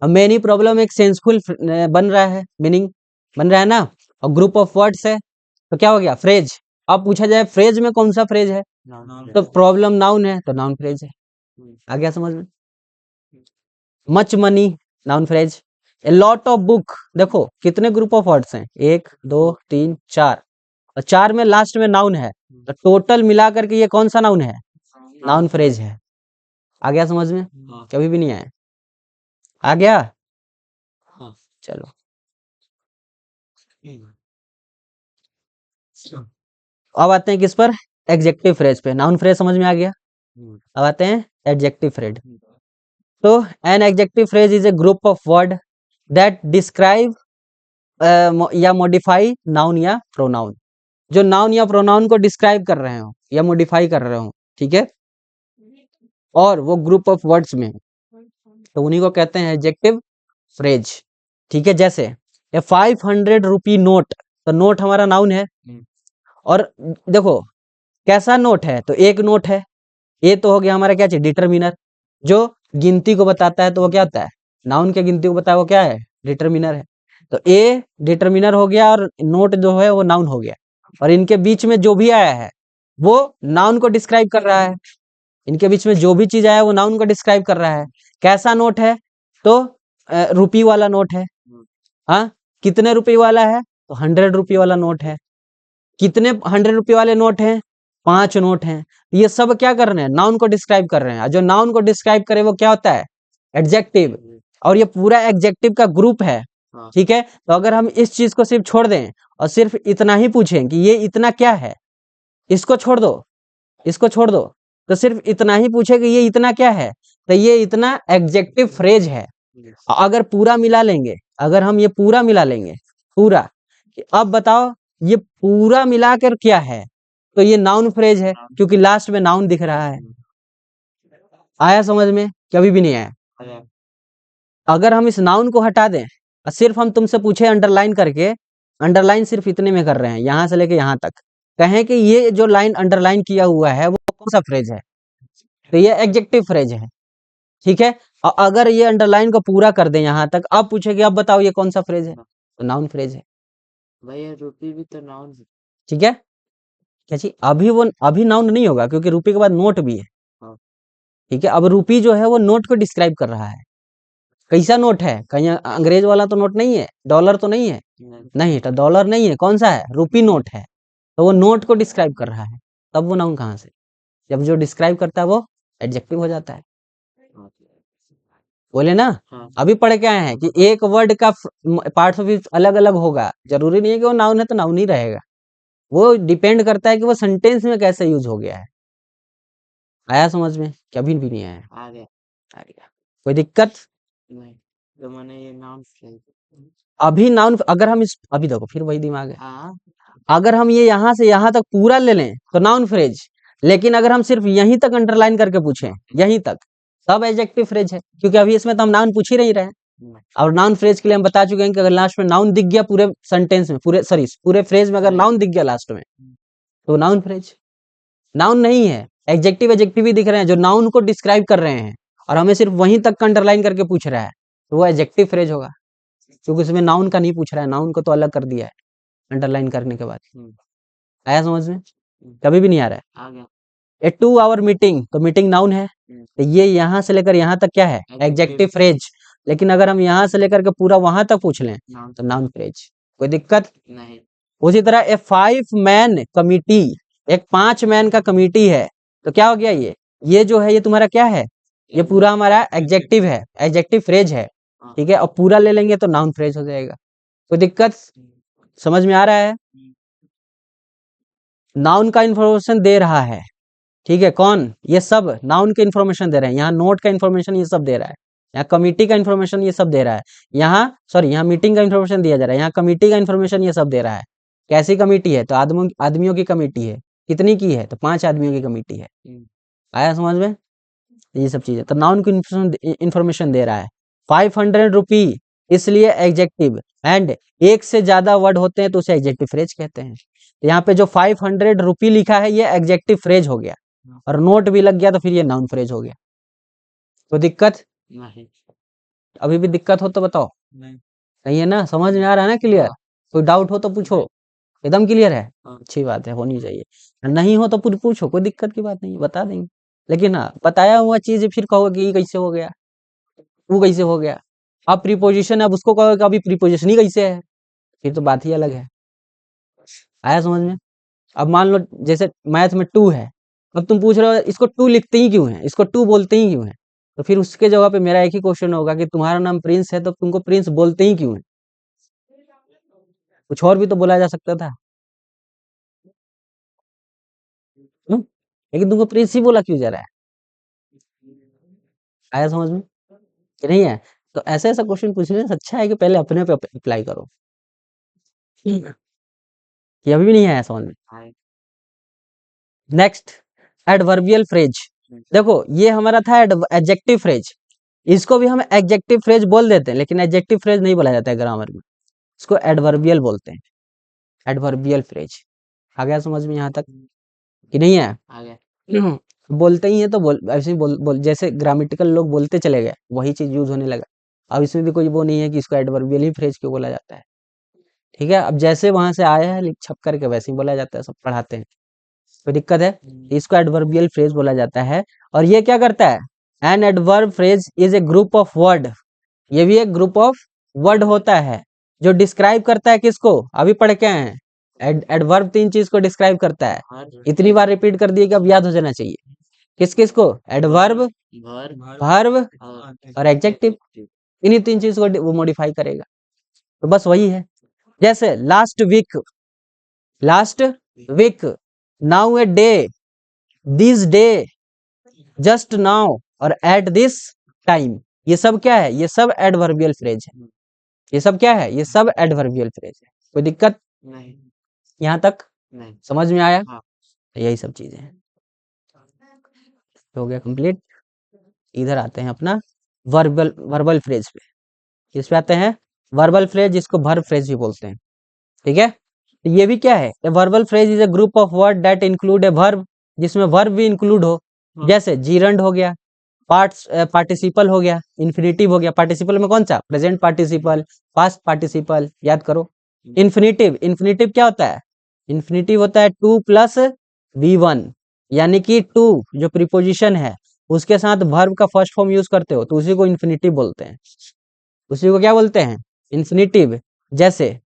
अब मेनी प्रॉब्लम एक सेंसफुल बन रहा है, मीनिंग बन रहा है ना, और ग्रुप ऑफ वर्ड्स है, तो क्या हो गया? फ्रेज। अब पूछा जाए फ्रेज में कौन सा फ्रेज है, नाउन तो प्रॉब्लम नाउन है तो नाउन फ्रेज है। आ गया समझ में? Much money noun phrase. A lot of book, देखो कितने ग्रुप ऑफ वर्ड्स हैं, 1 2 3 4, और 4 में लास्ट में नाउन है, तो टोटल मिला करके ये कौन सा नाउन है? नाउन फ्रेज है। आ गया समझ में? हाँ कभी भी नहीं आया? आ गया? हाँ चलो अब आते हैं किस पर? एडजेक्टिव फ्रेज पे। नाउन फ्रेज समझ में आ गया, अब आते हैं एडजेक्टिव फ्रेज। तो an adjective phrase is a group of word that describe या मॉडिफाई नाउन या प्रोनाउन, जो नाउन या प्रोनाउन को डिस्क्राइब कर रहे हो या मॉडिफाई कर रहे हो, ठीक है, और वो ग्रुप ऑफ वर्ड्स में है, तो उन्हीं को कहते हैं एडजेक्टिव फ्रेज। ठीक है, जैसे ए 500 रुपी नोट, तो नोट हमारा नाउन है, और देखो कैसा नोट है, तो एक नोट है। ये तो हो गया हमारा क्या चाहिए? डिटरमिनर, जो गिनती को बताता है, तो वो क्या होता है? नाउन के गिनती को बताया, वो क्या है? डिटरमिनर है। तो ए डिटरमिनर हो गया, और नोट जो है वो नाउन हो गया, और इनके बीच में जो भी आया है वो नाउन को डिस्क्राइब कर रहा है। इनके बीच में जो भी चीज आया है वो नाउन को डिस्क्राइब कर रहा है। कैसा नोट है? तो रुपी वाला नोट है। हाँ, कितने रुपए वाला है? तो 100 रुपये वाला नोट है। कितने 100 रुपये वाले नोट हैं? 5 नोट हैं। ये सब क्या कर रहे हैं? नाउन को डिस्क्राइब कर रहे हैं, और जो नाउन को डिस्क्राइब करे वो क्या होता है? एडजेक्टिव। और ये पूरा एडजेक्टिव का ग्रुप है। हाँ। ठीक है, तो अगर हम इस चीज को सिर्फ छोड़ दें और सिर्फ इतना ही पूछें कि ये इतना क्या है, इसको छोड़ दो, इसको छोड़ दो, तो सिर्फ इतना ही पूछे कि ये इतना क्या है, तो ये इतना एडजेक्टिव फ्रेज है। अगर पूरा मिला लेंगे, अगर हम ये पूरा मिला लेंगे, पूरा, कि अब बताओ ये पूरा मिलाकर क्या है, तो ये नाउन फ्रेज है, क्योंकि लास्ट में नाउन दिख रहा है। आया समझ में? कभी भी नहीं आया? आया। अगर हम इस नाउन को हटा दें और सिर्फ हम तुमसे पूछे अंडरलाइन करके, अंडरलाइन सिर्फ इतने में कर रहे हैं, यहां से लेके यहां तक, कहें कि ये जो लाइन अंडरलाइन किया हुआ है वो कौन सा फ्रेज है, तो ये एडजेक्टिव फ्रेज है। ठीक है, और अगर ये अंडरलाइन को पूरा कर दें यहां तक, अब पूछेगी अब बताओ ये कौन सा फ्रेज है, तो नाउन फ्रेज है। भैया रुपी भी तो नाउन है। ठीक है, क्या चीज? अभी वो अभी नाउन नहीं होगा, क्योंकि रुपी के बाद नोट भी है। हाँ। ठीक है, अब रुपी जो है वो नोट को डिस्क्राइब कर रहा है। कैसा नोट है? कहीं अंग्रेज वाला तो नोट नहीं है, डॉलर तो नहीं है, नहीं, तो डॉलर नहीं है, कौन सा है? रुपी नोट है, तो वो नोट को डिस्क्राइब कर रहा है, तब वो नाउन कहाँ से? जब जो डिस्क्राइब करता है वो एडजेक्टिव हो जाता है। बोले ना, हाँ। अभी पढ़ के आए हैं कि एक वर्ड का पार्ट ऑफ स्पीच अलग अलग होगा, जरूरी नहीं है कि वो नाउन है तो नाउन ही रहेगा, वो डिपेंड करता है कि वो सेंटेंस में कैसे यूज हो गया है। आया समझ में? कभी भी नहीं आया? आ गया। आ गया। कोई दिक्कत? नहीं, तो मैंने ये नाउन फ्रेज। अभी नाउन, अगर हम इस, अभी देखो फिर वही दिमाग है, हाँ अगर हम ये यहाँ से यहाँ तक पूरा ले लें तो नाउन फ्रेज, लेकिन अगर हम सिर्फ यहीं तक अंडरलाइन करके पूछें यहीं तक, तब एडजेक्टिव फ्रेज है, क्योंकि अभी इसमें तो हम नाउन पूछ ही नहीं रहे हैं। और नाउन फ्रेज के लिए हम बता चुके हैं कि अगर लास्ट में नाउन दिख गया पूरे सेंटेंस में, पूरे फ्रेज में अगर नाउन दिख गया लास्ट में तो नाउन फ्रेज। नाउन नहीं है, एडजेक्टिव ही दिख रहे हैं जो नाउन को डिस्क्राइब कर रहे हैं, और हमें सिर्फ वहीं तक का अंडरलाइन करके पूछ रहा है, तो वो एडजेक्टिव फ्रेज होगा, क्योंकि उसमें नाउन का नहीं पूछ रहा है, नाउन को तो अलग कर दिया है अंडरलाइन करने के बाद। आया समझ में? कभी भी नहीं आ रहा है। आ गया। ए 2 आवर मीटिंग, तो मीटिंग नाउन है, तो ये यहाँ से लेकर यहाँ तक क्या है? Adjective phrase. लेकिन अगर हम यहाँ से लेकर के पूरा वहां तक पूछ लें तो नाउन फ्रेज, कोई दिक्कत नहीं। उसी तरह ए 5 मैन कमिटी, एक 5 मैन का कमिटी है, तो क्या हो गया ये जो है ये तुम्हारा क्या है? ये पूरा हमारा एडजेक्टिव है, एडजेक्टिव फ्रेज है, ठीक है, और पूरा ले लेंगे तो नाउन फ्रेज हो जाएगा। कोई दिक्कत समझ में आ रहा है? नाउन का इंफॉर्मेशन दे रहा है, ठीक है, कौन? ये सब नाउन के इंफॉर्मेशन दे रहे हैं, यहाँ नोट का इंफॉर्मेशन ये सब दे रहा है, यहाँ कमिटी का इंफॉर्मेशन ये सब दे रहा है, यहाँ मीटिंग का इंफॉर्मेशन दिया जा रहा है, यहाँ कमिटी का इंफॉर्मेशन ये सब दे रहा है। कैसी कमिटी है? तो आदमियों की कमिटी है। कितनी की है? तो 5 आदमियों की कमिटी है। आया समझ में? ये सब चीजें तो नाउन की इंफॉर्मेशन दे रहा है। 500 रुपी, इसलिए एडजेक्टिव, एंड एक से ज्यादा वर्ड होते हैं तो उसे एडजेक्टिव फ्रेज कहते हैं। यहाँ पे जो 500 रुपी लिखा है ये एडजेक्टिव फ्रेज हो गया, और नोट भी लग गया तो फिर ये नाउन फ्रेज हो गया। तो दिक्कत नहीं। अभी भी दिक्कत हो तो बताओ। नहीं। नहीं है ना? समझ में आ रहा है ना? क्लियर? कोई डाउट हो तो पूछो। एकदम क्लियर है? हाँ। अच्छी बात है, होनी चाहिए। नहीं हो तो पूछो, कोई दिक्कत की बात नहीं, बता देंगे। लेकिन हाँ, बताया हुआ चीज फिर कहोगे कि ये कैसे हो गया, वो कैसे हो गया। अब प्रीपोजिशन है, अब उसको कहोगे कि अभी प्रीपोजिशन ही कैसे है, फिर तो बात ही अलग है। आया समझ में? अब मान लो जैसे मैथ में 2 है, अब तुम पूछ रहे हो इसको 2 लिखते ही क्यों है, इसको 2 बोलते ही क्यों है, तो फिर उसके जगह पे मेरा एक ही क्वेश्चन होगा कि तुम्हारा नाम प्रिंस है तो तुमको प्रिंस बोलते ही क्यों है? कुछ और भी तो बोला जा सकता था। लेकिन तुमको प्रिंस ही बोला क्यों जा रहा है? आया समझ में कि नहीं है? तो ऐसे ऐसा क्वेश्चन पूछने से अच्छा है कि पहले अपने पे अप्लाई करो। ये अभी भी नहीं आया समझ में? आए। Next, adverbial phrase. देखो ये हमारा था एडजेक्टिव फ्रेज, इसको भी हम एडजेक्टिव फ्रेज बोल देते हैं, लेकिन एडजेक्टिव फ्रेज नहीं बोला जाता है ग्रामर में, इसको एडवर्बियल बोलते हैं। एडवर्बियल फ्रेज आ गया समझ में यहाँ तक कि नहीं है? आ गया। बोलते ही है तो ऐसे ही बोल जैसे ग्रामेटिकल लोग बोलते चले गए वही चीज यूज होने लगा। अब इसमें भी कोई वो नहीं है कि इसको एडवर्बियल ही फ्रेज क्यों बोला जाता है, ठीक है। अब जैसे वहां से आया है छप करके वैसे ही बोला जाता है, सब पढ़ाते हैं, कोई दिक्कत है? इसको एडवर्बियल फ्रेज बोला जाता है। और ये क्या करता है? An adverb phrase is a group of word, ये भी एक ग्रुप ऑफ वर्ड होता है जो डिस्क्राइब करता है किसको? अभी पढ़ के आए हैं, एडवर्ब 3 चीज को डिस्क्राइब करता है। इतनी बार रिपीट कर दिए कि अब याद हो जाना चाहिए। किस किस को? एडवर्ब, वर्ब और एडजेक्टिव, इन्हीं 3 चीज को वो मॉडिफाई करेगा। तो बस वही है। जैसे last week, nowadays, this day, just now और एट दिस टाइम, ये सब क्या है? ये सब एडवर्बियल फ्रेज है। ये सब क्या है? ये सब एडवर्बियल फ्रेज है। कोई दिक्कत नहीं। यहाँ तक नहीं। समझ में आया? हाँ। यही सब चीजें हैं। हो गया कंप्लीट। इधर आते हैं अपना वर्बल फ्रेज पे। इस पे आते हैं वर्बल फ्रेज, जिसको वर्ब फ्रेज भी बोलते हैं, ठीक है। तो ये भी क्या है? A verbal phrase is a group of word that include a verb, जिसमें वर्ब भी इंक्लूड हो। जैसे जीरंड हो गया, पार्टिसिपल हो गया, इन्फिनिटिव हो गया। पार्टिसिपल में कौन सा? प्रेजेंट पार्टिसिपल, पास्ट पार्टिसिपल, याद करो। इन्फिनिटिव क्या होता है? इन्फिनिटिव होता है 2 प्लस V1, यानी कि 2 जो प्रीपोजिशन है उसके साथ वर्ब का फर्स्ट फॉर्म यूज करते हो तो उसी को इन्फिनिटिव बोलते हैं। उसी को क्या बोलते हैं? इन्फिनिटिव। जैसे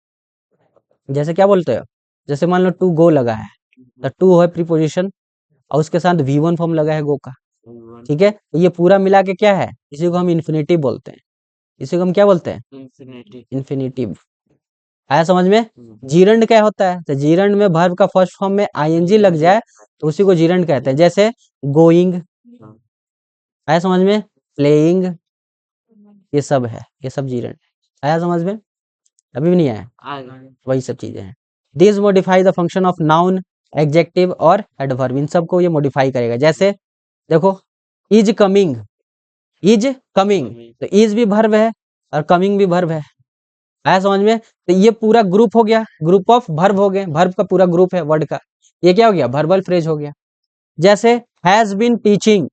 क्या बोलते हो? जैसे मान लो 2 गो लगा है, तो 2 है प्रीपोजिशन और उसके साथ V1 फॉर्म लगा है गो का, ठीक है। तो ये पूरा मिला के क्या है? इसी को हम इन्फिनिटिव बोलते हैं। इसी को हम क्या बोलते हैं? इन्फिनिटिव। आया समझ में? जीरंड क्या होता है? तो जीरंड में वर्ब का फर्स्ट फॉर्म में आईएनजी लग जाए तो उसी को जीरंड कहते हैं। जैसे गोइंग, आया समझ में? प्लेइंग, ये सब है, ये सब जीरंड। आया समझ में? अभी भी नहीं आया? वही सब चीजें हैं, this modify the function of noun, adjective और एडवर्ब, इन सबको ये मॉडिफाई करेगा। जैसे देखो इज कमिंग, इज कमिंग, तो इज भी वर्ब है और कमिंग भी वर्ब है, आया समझ में? तो ये पूरा ग्रुप हो गया, ग्रुप ऑफ वर्ब हो गए, वर्ब का पूरा ग्रुप है वर्ड का, ये क्या हो गया? वर्बल फ्रेज हो गया। जैसे हैज बीन टीचिंग,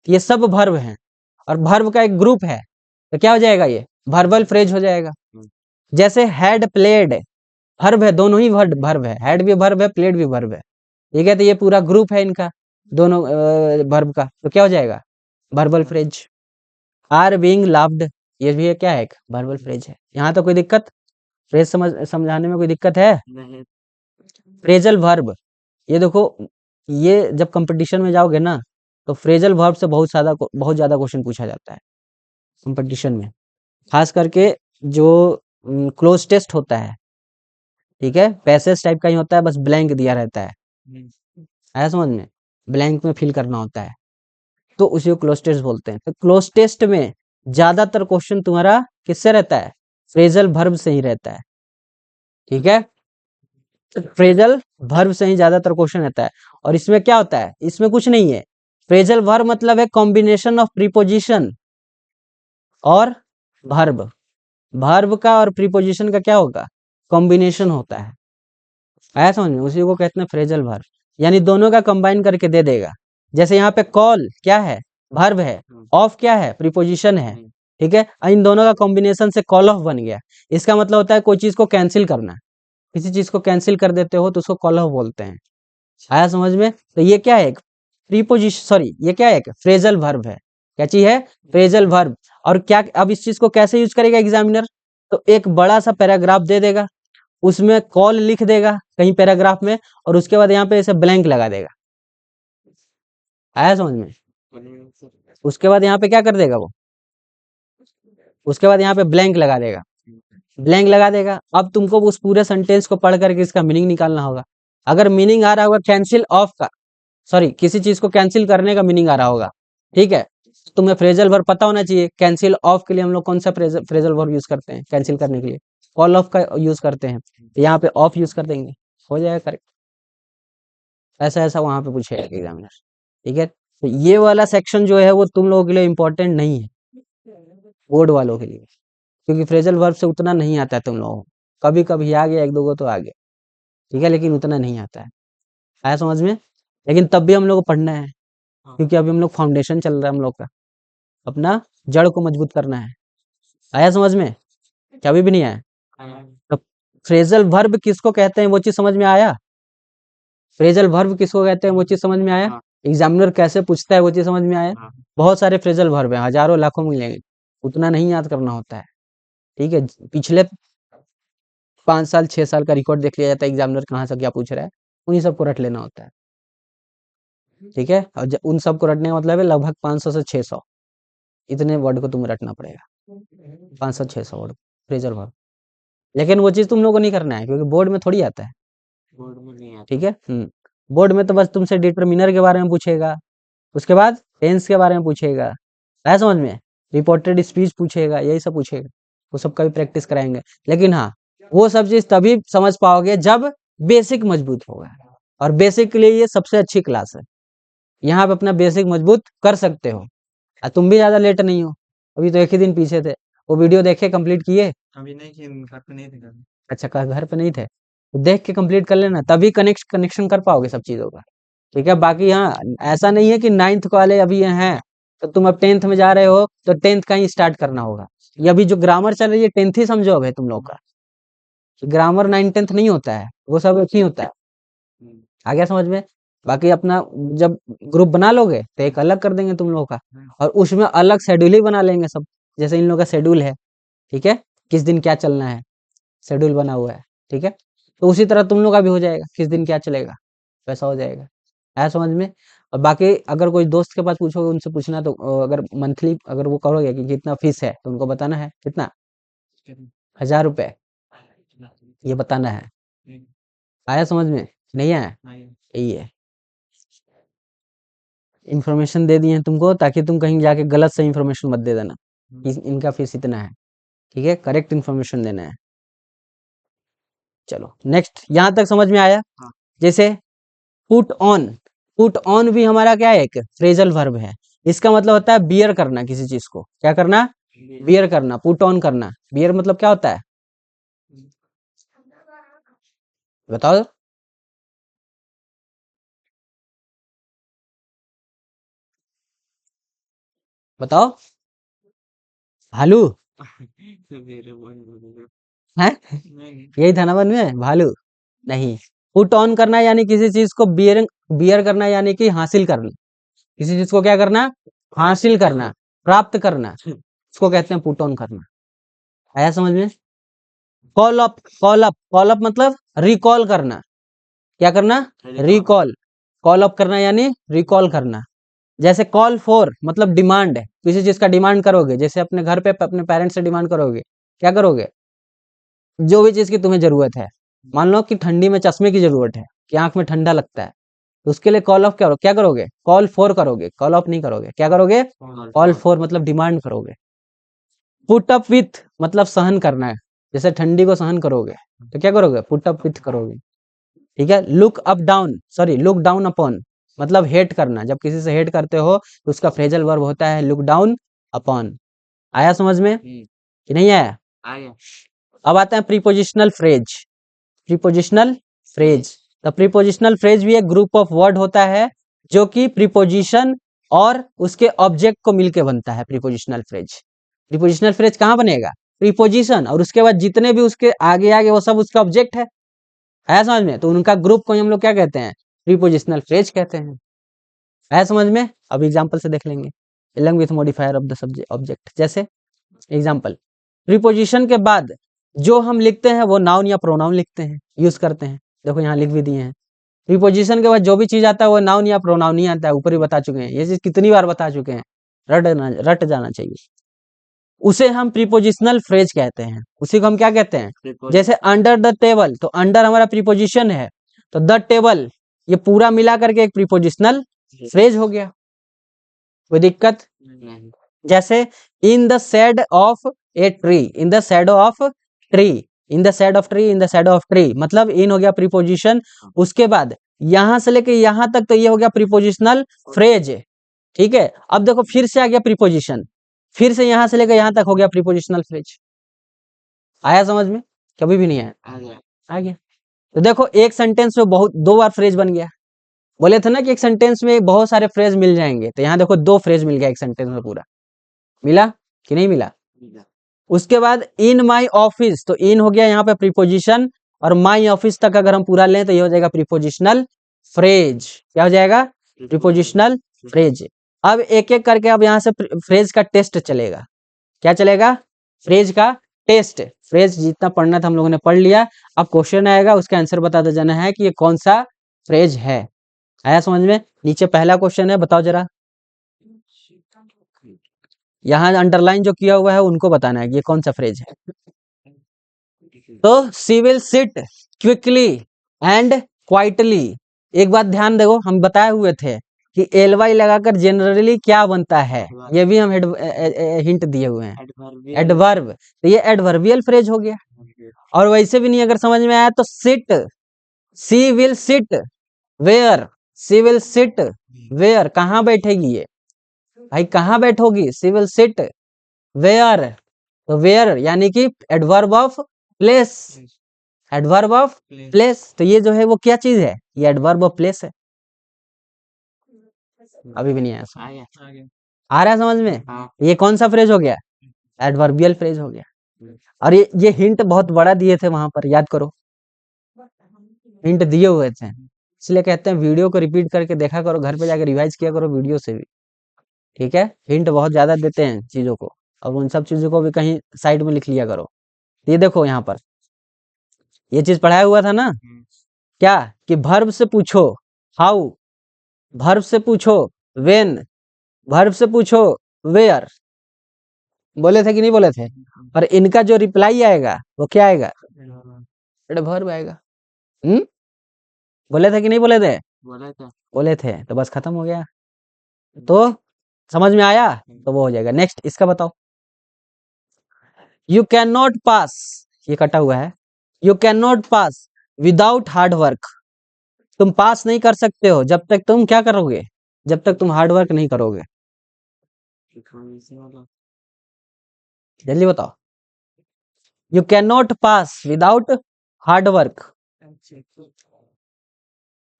ये सब वर्ब हैं और वर्ब का एक ग्रुप है, तो क्या हो जाएगा? ये वर्बल फ्रेज हो जाएगा। जैसे हैड प्लेड, वर्ब है, दोनों ही वर्ब है, हैड भी वर्ब है, प्लेड भी वर्ब है, ठीक है? तो ये पूरा ग्रुप है इनका, दोनों वर्ब का, तो क्या हो जाएगा? Verbal phrase. Are being loved, ये भी क्या है? एक वर्बल फ्रेज है। यहाँ तो कोई दिक्कत? फ्रेज समझाने में कोई दिक्कत है? नहीं। फ्रेजल वर्ब, ये देखो, ये जब कंपटीशन में जाओगे ना, तो फ्रेजल वर्ब से बहुत ज्यादा क्वेश्चन पूछा जाता है कंपटीशन में, खास करके जो क्लोज टेस्ट होता है, ठीक है? पैसेज टाइप का ही होता है, बस ब्लैंक दिया रहता है, आया समझ में? ब्लैंक में फिल करना होता है, तो उसी को क्लोज टेस्ट बोलते हैं। तो क्लोज टेस्ट में ज्यादातर क्वेश्चन तुम्हारा किससे रहता है? फ्रेजल वर्ब से ही रहता है, ठीक है? फ्रेजल वर्ब से ही ज्यादातर क्वेश्चन रहता है। और इसमें क्या होता है? इसमें कुछ नहीं है। फ्रेजल वर्ब मतलब है कॉम्बिनेशन ऑफ प्रीपोजिशन और वर्ब, वर्ब का और प्रीपोजिशन का क्या होगा? कॉम्बिनेशन होता है, आया समझ में? उसी को कहते हैं फ्रेजल वर्ब, यानी दोनों का कंबाइन करके दे देगा। जैसे यहाँ पे कॉल क्या है? वर्ब है, ऑफ क्या है? प्रीपोजिशन है, ठीक है? इन दोनों का कॉम्बिनेशन से कॉल ऑफ बन गया। इसका मतलब होता है कोई चीज को कैंसिल करना, किसी चीज को कैंसिल कर देते हो तो उसको कॉल ऑफ बोलते हैं, आया समझ में? तो ये क्या है? प्रीपोजिशन, सॉरी, ये क्या है? एक फ्रेजल वर्ब है। क्या चीज है? Phrasal verb. और क्या, अब इस चीज को कैसे यूज करेगा एग्जामिनर? तो एक बड़ा सा पैराग्राफ दे देगा, उसमें कॉल लिख देगा कहीं पैराग्राफ में, और उसके बाद यहाँ पे ऐसे ब्लैंक लगा देगा, आया समझ में? उसके बाद यहाँ पे क्या कर देगा वो? उसके बाद यहाँ पे ब्लैंक लगा देगा, ब्लैंक लगा देगा। अब तुमको उस पूरे सेंटेंस को पढ़ करके इसका मीनिंग निकालना होगा। अगर मीनिंग आ रहा होगा कैंसिल ऑफ का, सॉरी, किसी चीज को कैंसिल करने का मीनिंग आ रहा होगा, ठीक है? तुम्हें फ्रेजल वर्ब पता होना चाहिए। कैंसिल ऑफ के लिए हम लोग कौन सा फ्रेजल वर्ब यूज करते हैं? कैंसिल करने के लिए कॉल ऑफ का यूज करते हैं, तो यहाँ पे ऑफ यूज कर देंगे, हो जाएगा करेक्ट। ऐसा ऐसा वहां पे पूछेगा एग्जामिनर, ठीक है? तो ये वाला सेक्शन जो है वो तुम लोगों के लिए इंपॉर्टेंट नहीं है, बोर्ड वालों के लिए, क्योंकि फ्रेजल वर्ब से उतना नहीं आता है तुम लोगों को। कभी कभी आ गया, एक दो को तो आ गया, ठीक है, लेकिन उतना नहीं आता है, आया समझ में? लेकिन तब भी हम लोग को पढ़ना है, क्योंकि अभी हम लोग फाउंडेशन चल रहा है हम लोग का, अपना जड़ को मजबूत करना है, आया समझ में? क्या अभी भी नहीं आया? तो फ्रेजल वर्ब किसको कहते हैं वो चीज समझ में आया? फ्रेजल वर्ब किसको कहते हैं वो चीज समझ में आया? एग्जामिनर कैसे पूछता है वो चीज समझ में आया? बहुत सारे फ्रेजल वर्ब हैं, हजारों लाखों मिलेंगे, उतना नहीं याद करना होता है, ठीक है? पिछले 5 साल 6 साल का रिकॉर्ड देख लिया जाता है, एग्जामिनर कहाँ से क्या पूछ रहा है, उन्हीं सबको रट लेना होता है, ठीक है? और उन सबको रटने का मतलब है लगभग 500 से 600, इतने वर्ड को तुम्हें रटना पड़ेगा, 500-600 वर्ड फ्रेजल वर्ब। लेकिन वो चीज तुम लोग को नहीं करना है, क्योंकि बोर्ड में थोड़ी आता है, बोर्ड में नहीं आता। ठीक है? बोर्ड में तो बस तुमसे डिटरमिनर के बारे में पूछेगा, उसके बाद टेंस के बारे में पूछेगा, है समझ में? रिपोर्टेड स्पीच पूछेगा, यही सब पूछेगा, वो सब का भी प्रैक्टिस कराएंगे। लेकिन हाँ, वो सब चीज तभी समझ पाओगे जब बेसिक मजबूत होगा, और बेसिक के लिए ये सबसे अच्छी क्लास है। यहाँ पे अपना बेसिक मजबूत कर सकते हो, और तुम भी ज्यादा लेट नहीं हो, अभी तो एक ही दिन पीछे थे। वो वीडियो देखे, कंप्लीट किए? अभी नहीं कि घर पे नहीं थे घर में। अच्छा, घर पे नहीं थे, तो देख के कंप्लीट कर लेना, तभी कनेक्शन कर पाओगे सब चीजों का, ठीक है? बाकी हाँ, ऐसा नहीं है कि 9th वाले अभी ये हैं तो तुम अब 10th में जा रहे हो तो 10th का ही स्टार्ट करना होगा। ये अभी जो ग्रामर चल रही है 10th ही समझो अब है तुम लोग का, ग्रामर 9th-10th नहीं होता है, वो सब एक ही होता है, आ गया समझ में? बाकी अपना जब ग्रुप बना लोगे तो एक अलग कर देंगे तुम लोगों का, और उसमें अलग शेड्यूल ही बना लेंगे सब, जैसे इन लोगों का शेड्यूल है, ठीक है? किस दिन क्या चलना है, शेड्यूल बना हुआ है, ठीक है? तो उसी तरह तुम लोग का भी हो जाएगा, किस दिन क्या चलेगा, वैसा हो जाएगा, आया समझ में? और बाकी अगर कोई दोस्त के पास पूछोगे, उनसे पूछना, तो अगर मंथली अगर वो करोगे कि कितना फीस है, तो उनको बताना है कितना, 1000 रुपए, ये बताना है, आया समझ में? नहीं आया? यही है, इन्फॉर्मेशन दे दिए हैं तुमको, ताकि तुम कहीं जाके गलत से इन्फॉर्मेशन मत दे देना कि इनका फीस इतना है, ठीक है? करेक्ट इन्फॉर्मेशन देना है। चलो नेक्स्ट, यहां तक समझ में आया। हाँ। जैसे पुट ऑन भी हमारा क्या है, एक फ्रेजल वर्ब है। इसका मतलब होता है बियर करना किसी चीज को, क्या करना, बियर करना, पुट ऑन करना। बियर मतलब क्या होता है, बताओ। बताओ, भालू मेरे मन में है, नहीं यही था ना मन में, भालू नहीं। पुट ऑन करना यानी किसी चीज को बियर बियर करना, यानी कि हासिल करना। किसी चीज को क्या करना, हासिल करना, प्राप्त करना, उसको कहते हैं पुट ऑन करना। आया समझ में। कॉल अप मतलब रिकॉल करना। क्या करना, रिकॉल। कॉल अप करना यानी रिकॉल करना। जैसे कॉल फॉर मतलब डिमांड है, किसी चीज का डिमांड करोगे, जैसे अपने घर पे अपने पेरेंट्स से डिमांड करोगे, क्या करोगे, जो भी चीज की तुम्हें जरूरत है। मान लो कि ठंडी में चश्मे की जरूरत है, कि आंख में ठंडा लगता है, तो उसके लिए कॉल ऑफ क्या करोगे, कॉल फॉर करोगे, कॉल ऑफ नहीं करोगे। क्या करोगे, कॉल फॉर मतलब डिमांड करोगे। पुट अप विथ मतलब सहन करना है, जैसे ठंडी को सहन करोगे तो क्या करोगे, पुट अप विथ करोगे। ठीक है। लुक डाउन अपॉन मतलब हेट करना, जब किसी से हेट करते हो तो उसका फ्रेजल वर्ब होता है लुक डाउन अपॉन। आया समझ में कि नहीं आया। आ गया। अब आता है prepositional phrase. Prepositional phrase, the prepositional phrase भी एक ग्रुप ऑफ वर्ड होता है जो कि प्रीपोजिशन और उसके ऑब्जेक्ट को मिलके बनता है। प्रीपोजिशनल फ्रेज कहाँ बनेगा, प्रीपोजिशन और उसके बाद जितने भी उसके आगे आगे वो सब उसका ऑब्जेक्ट है। आया समझ में। तो उनका ग्रुप को हम लोग क्या कहते हैं, प्रीपोजिशनल फ्रेज कहते हैं। आया समझ में। अब एग्जांपल से देख लेंगे, along with modifier of the subject object. जैसे एग्जांपल, प्रीपोजिशन के बाद जो हम लिखते हैं वो नाउन या प्रोनाउन लिखते हैं, यूज करते हैं। देखो यहाँ लिख भी दिए हैं। प्रीपोजिशन के बाद जो भी चीज आता है वो नाउन या प्रोनाउन ही आता है, ऊपर ही बता चुके हैं, ये चीज कितनी बार बता चुके हैं, रट जाना चाहिए। उसे हम प्रीपोजिशनल फ्रेज कहते हैं। उसी को हम क्या कहते हैं, जैसे अंडर द टेबल, तो अंडर हमारा प्रीपोजिशन है, तो द टेबल ये पूरा मिला करके एक प्रीपोजिशनल फ्रेज हो गया। कोई दिक्कत। नहीं। जैसे in the shade of a tree, in the shadow of tree, in the shade of tree, in the shadow of tree, मतलब इन हो गया प्रीपोजिशन। उसके बाद यहां से लेके यहां तक तो ये हो गया प्रीपोजिशनल फ्रेज। ठीक है। अब देखो फिर से आ गया प्रीपोजिशन, फिर से यहां से लेकर यहां तक हो गया प्रीपोजिशनल फ्रेज। आया समझ में, कभी भी नहीं आया, आ गया। आ गया। तो देखो एक सेंटेंस में बहुत दो बार फ्रेज बन गया। बोले थे ना कि एक सेंटेंस में बहुत सारे फ्रेज मिल जाएंगे, तो यहाँ देखो दो फ्रेज मिल गया एक सेंटेंस में पूरा। मिला कि नहीं मिला। उसके बाद इन माई ऑफिस, तो इन हो गया यहाँ पे प्रीपोजिशन, और माई ऑफिस तक अगर हम पूरा लें तो ये हो जाएगा प्रीपोजिशनल फ्रेज। क्या हो जाएगा, प्रीपोजिशनल फ्रेज। अब एक एक करके अब यहाँ से फ्रेज का टेस्ट चलेगा। क्या चलेगा, फ्रेज का टेस्ट। फ्रेज जितना पढ़ना था हम लोगों ने पढ़ लिया। अब क्वेश्चन आएगा, उसका आंसर बताते जाना है कि ये कौन सा फ्रेज है। आया समझ में। नीचे पहला क्वेश्चन है, बताओ जरा। यहाँ अंडरलाइन जो किया हुआ है उनको बताना है ये कौन सा फ्रेज है। तो she will sit quickly and quietly. एक बात ध्यान देखो, हम बताए हुए थे कि एल वाई लगाकर जनरली क्या बनता है, ये भी हम हिंट दिए हुए हैं, एडवर्ब। तो ये एडवर्बियल फ्रेज हो गया। और वैसे भी नहीं अगर समझ में आया तो sit, she will sit where, she will sit where, कहाँ बैठेगी ये भाई, कहाँ बैठोगी, सी विल सिट वेयर। तो वेयर यानी कि adverb of place, adverb of place. तो ये जो है वो क्या चीज है, ये एडवर्ब ऑफ प्लेस है। अभी भी नहीं आया समझ। आ गया। आ गया। आ रहा है समझ में। हाँ। ये कौन सा फ्रेज हो गया, एडवर्बियल फ्रेज हो गया। और ये हिंट बहुत बड़ा दिए थे वहां पर, याद करो, हिंट दिए हुए थे। इसलिए कहते हैं वीडियो को रिपीट करके देखा करो, घर पे जाकर रिवाइज किया करो वीडियो से भी। ठीक है। हिंट बहुत ज्यादा देते हैं चीजों को, और उन सब चीजों को भी कहीं साइड में लिख लिया करो। ये देखो यहाँ पर ये चीज पढ़ाया हुआ था ना, क्या कि भर्ब से पूछो हाउ, भर्ब से पूछो व्हेन, भर्ब से पूछो वेयर। बोले थे कि नहीं बोले थे। और इनका जो रिप्लाई आएगा वो क्या आएगा, एडवर्ब आएगा। बोले थे कि नहीं बोले थे, बोला था। बोले थे, तो बस खत्म हो गया। तो समझ में आया, तो वो हो जाएगा। नेक्स्ट इसका बताओ। यू कैन नॉट पास, ये कटा हुआ है, you can not pass without hard work. तुम पास नहीं कर सकते हो जब तक तुम क्या करोगे, जब तक तुम हार्ड वर्क नहीं करोगे। प्रिपोजिशन वाला जल्दी बताओ। You can not pass without hard work,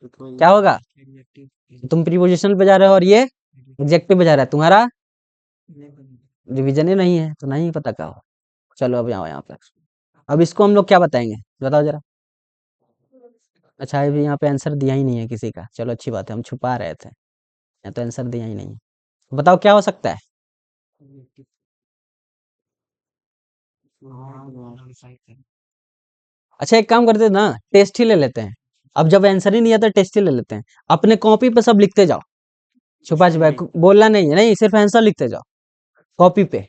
क्या होगा? तुम प्रीपोजिशन पे जा रहे हो और ये एडजेक्टिव पे जा रहा है, तुम्हारा रिवीजन ही नहीं है तो नहीं पता क्या हो। चलो अब यहाँ पे अब इसको हम लोग क्या बताएंगे, बताओ जरा। अच्छा अभी यहाँ पे आंसर दिया ही नहीं है किसी का, चलो अच्छी बात है, हम छुपा रहे थे, यहाँ तो आंसर दिया ही नहीं है। बताओ क्या हो सकता है। अच्छा एक काम करते हैं ना, टेस्ट ही ले लेते हैं। अब जब आंसर ही नहीं आता टेस्ट ही ले लेते हैं। अपने कॉपी पे सब लिखते जाओ, छुपा छुपा बोलना नहीं है, नहीं सिर्फ आंसर लिखते जाओ कॉपी पे,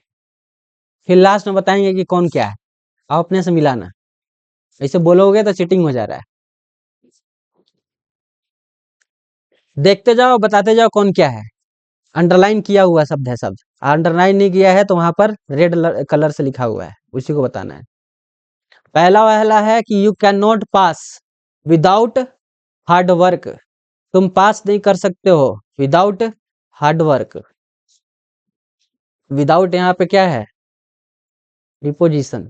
फिर लास्ट में बताएंगे कि कौन क्या है। आप अपने से मिलाना, ऐसे बोलोगे तो चीटिंग हो जा रहा है। देखते जाओ बताते जाओ कौन क्या है। अंडरलाइन किया हुआ शब्द है, शब्द अंडरलाइन नहीं किया है तो वहां पर रेड कलर से लिखा हुआ है, उसी को बताना है। पहला वाला है कि you can not pass without hard work. तुम पास नहीं कर सकते हो विदाउट हार्ड वर्क। विदाउट यहाँ पे क्या है, प्रीपोजिशन,